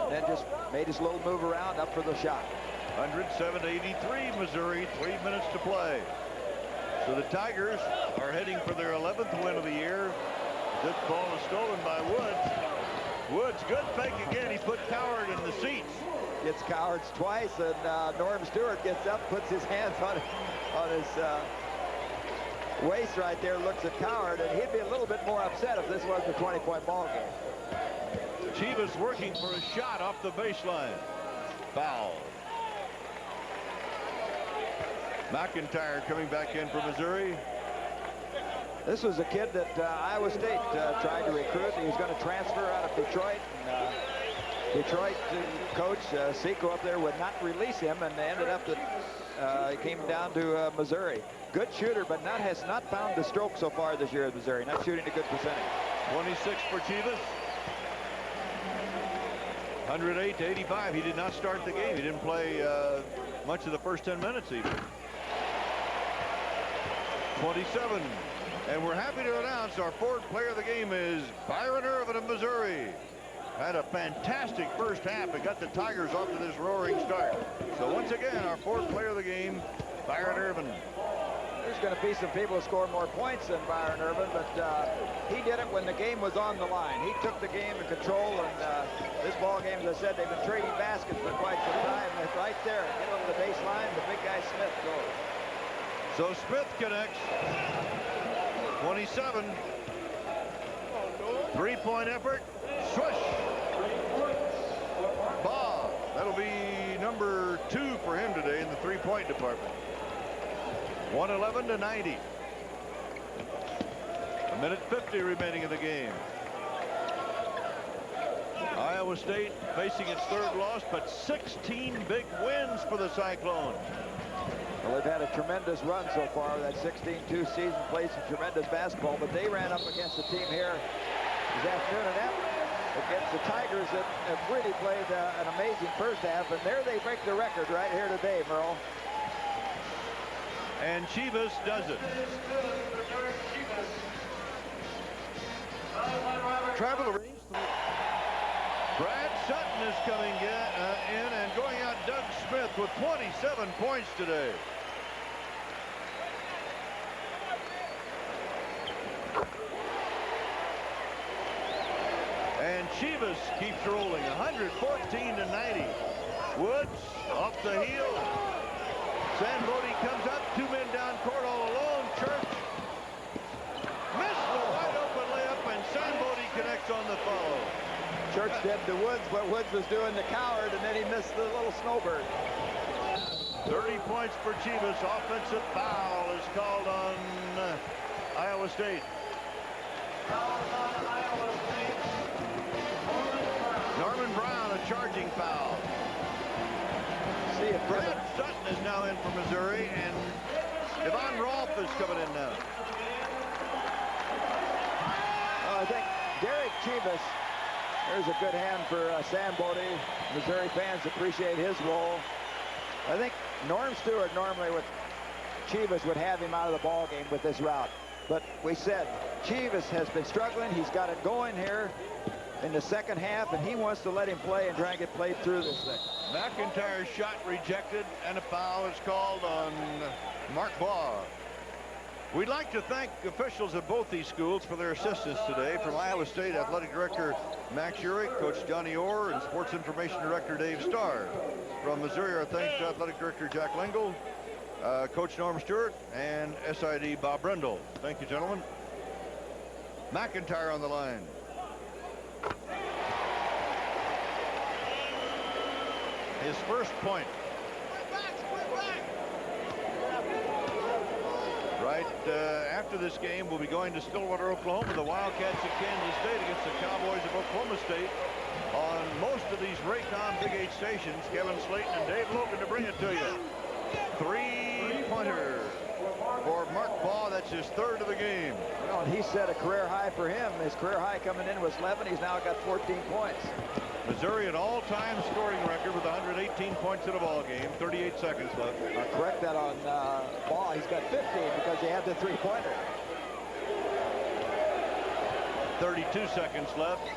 then just made his little move around up for the shot. 107-83 Missouri, 3 minutes to play. So the Tigers are heading for their 11th win of the year. This ball is stolen by Woods. Woods, good fake again. He put Coward in the seats. Gets Cowards twice, and Norm Stewart gets up, puts his hands on his waist right there, looks at Coward, and he'd be a little bit more upset if this was a 20-point ball game. Chivas working for a shot off the baseline. Foul. McIntyre coming back in for Missouri. This was a kid that Iowa State tried to recruit. He was going to transfer out of Detroit. And, Detroit coach Seco up there would not release him, and ended up that he came down to Missouri. Good shooter, but has not found the stroke so far this year at Missouri. Not shooting a good percentage. 26 for Chivas. 108-85. He did not start the game. He didn't play much of the first 10 minutes even. 27. And we're happy to announce our 4th player of the game is Byron Irvin of Missouri. Had a fantastic first half and got the Tigers off to this roaring start. So once again, our 4th player of the game, Byron Irvin. There's going to be some people who score more points than Byron Irvin, but he did it when the game was on the line. He took the game in control, and this ball game, as I said, they've been trading baskets for quite some time. And right there, get on the baseline, the big guy Smith goes. So Smith connects. 27. 3-point effort. Swish. Bob. That'll be number 2 for him today in the 3-point department. 111-90. Minute 50 remaining in the game. Iowa State facing its third loss, but 16 big wins for the Cyclones. Well, they've had a tremendous run so far. That 16-2 season, played some tremendous basketball, but they ran up against a team here this afternoon and against the Tigers that have really played an amazing first half, and there they break the record right here today, Merle. And Chivas does it. Travel arranged. Brad Sutton is coming in and going out Doug Smith with 27 points today. And Chivas keeps rolling, 114-90. Woods off the heel. Sambodi comes up, 2 men down court all alone. Church missed the wide open layup, and Sambodi connects on the follow. Church did to Woods what Woods was doing to Coward, and then he missed the little snowbird. 30 points for Chivas. Offensive foul is called on Iowa State. Norman Brown, a charging foul. See it, Brad Sutton is now in for Missouri, and Yvonne Rolfe is coming in now. I think Derek Chivas, there's a good hand for Sambodi. Missouri fans appreciate his role. I think Norm Stewart normally with Chivas would have him out of the ball game with this route. But we said Chivas has been struggling. He's got it going here in the second half, and he wants to let him play and try and get played through this thing. McIntyre's shot rejected, and a foul is called on Mark Baugh. We'd like to thank officials at both these schools for their assistance today. From Iowa State, Athletic Director Max Urich, Coach Johnny Orr, and Sports Information Director Dave Starr. From Missouri, our thanks to Athletic Director Jack Lingle, Coach Norm Stewart, and SID Bob Brendel. Thank you, gentlemen. McIntyre on the line. His first point. Right after this game, we'll be going to Stillwater, Oklahoma. The Wildcats of Kansas State against the Cowboys of Oklahoma State. On most of these Raycom Big 8 stations, Kevin Slayton and Dave Logan to bring it to you. 3-pointer for Mark Baugh. That's his third of the game. Well, he set a career high for him. His career high coming in was 11. He's now got 14 points. Missouri an all-time scoring record with 118 points in a ball game. 38 seconds left. Correct that on Baugh. He's got 15 because he had the three-pointer. 32 seconds left. The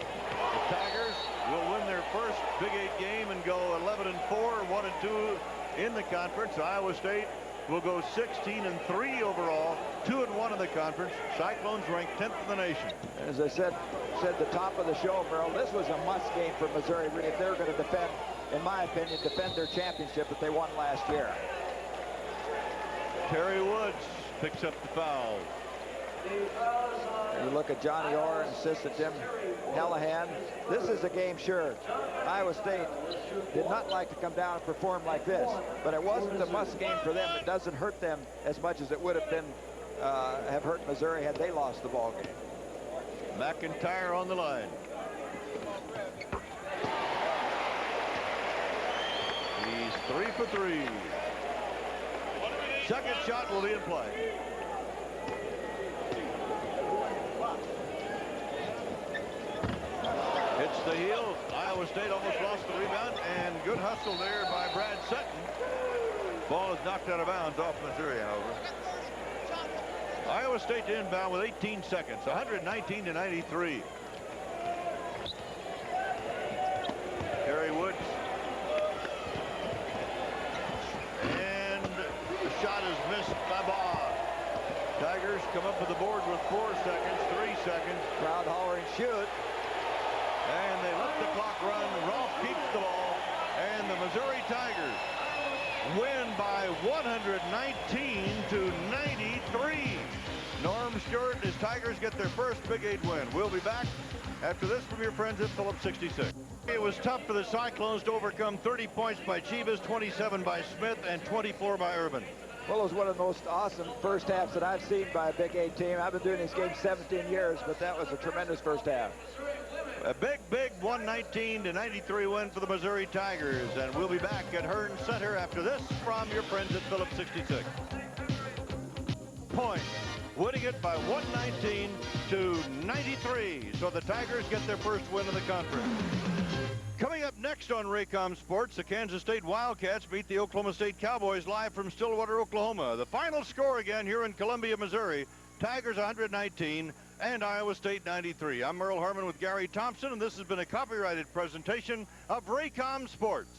Tigers will win their first Big 8 game and go 11-4, 1-2 in the conference. Iowa State will go 16-3 overall, 2-1 in the conference. Cyclones ranked 10th in the nation. As I said at the top of the show, Merle, this was a must game for Missouri if they're going to defend, in my opinion, defend their championship that they won last year. Terry Woods picks up the foul. You look at Johnny Orr and assistant Tim Callahan. This is a game, sure. Iowa State did not like to come down and perform like this, but it wasn't a must game for them. It doesn't hurt them as much as it would have been have hurt Missouri had they lost the ball game. McIntyre on the line. He's 3 for 3. Second shot will be in play. Hits the heel. Iowa State almost lost the rebound, and good hustle there by Brad Sutton. Ball is knocked out of bounds off Missouri, however. Iowa State to inbound with 18 seconds, 119-93. Terry Woods. And the shot is missed by Baugh. Tigers come up with the board with 4 seconds, 3 seconds. Crowd hollering shoot. And they let the clock run. Rolfe keeps the ball. And the Missouri Tigers win by 119-93. Norm Stewart and his Tigers get their first Big 8 win. We'll be back after this from your friends at Phillips 66. It was tough for the Cyclones to overcome 30 points by Chivas, 27 by Smith, and 24 by Urban. Well, it was one of the most awesome first halves that I've seen by a Big 8 team. I've been doing these games 17 years, but that was a tremendous first half. A big 119-93 win for the Missouri Tigers, and we'll be back at Hearn Center after this from your friends at Phillips 66. Point, winning it by 119-93, so the Tigers get their first win of the conference. Coming up next on Raycom Sports, the Kansas State Wildcats beat the Oklahoma State Cowboys live from Stillwater, Oklahoma. The final score again here in Columbia, Missouri, Tigers 119 and Iowa State 93. I'm Merle Harmon with Gary Thompson, and this has been a copyrighted presentation of Raycom Sports.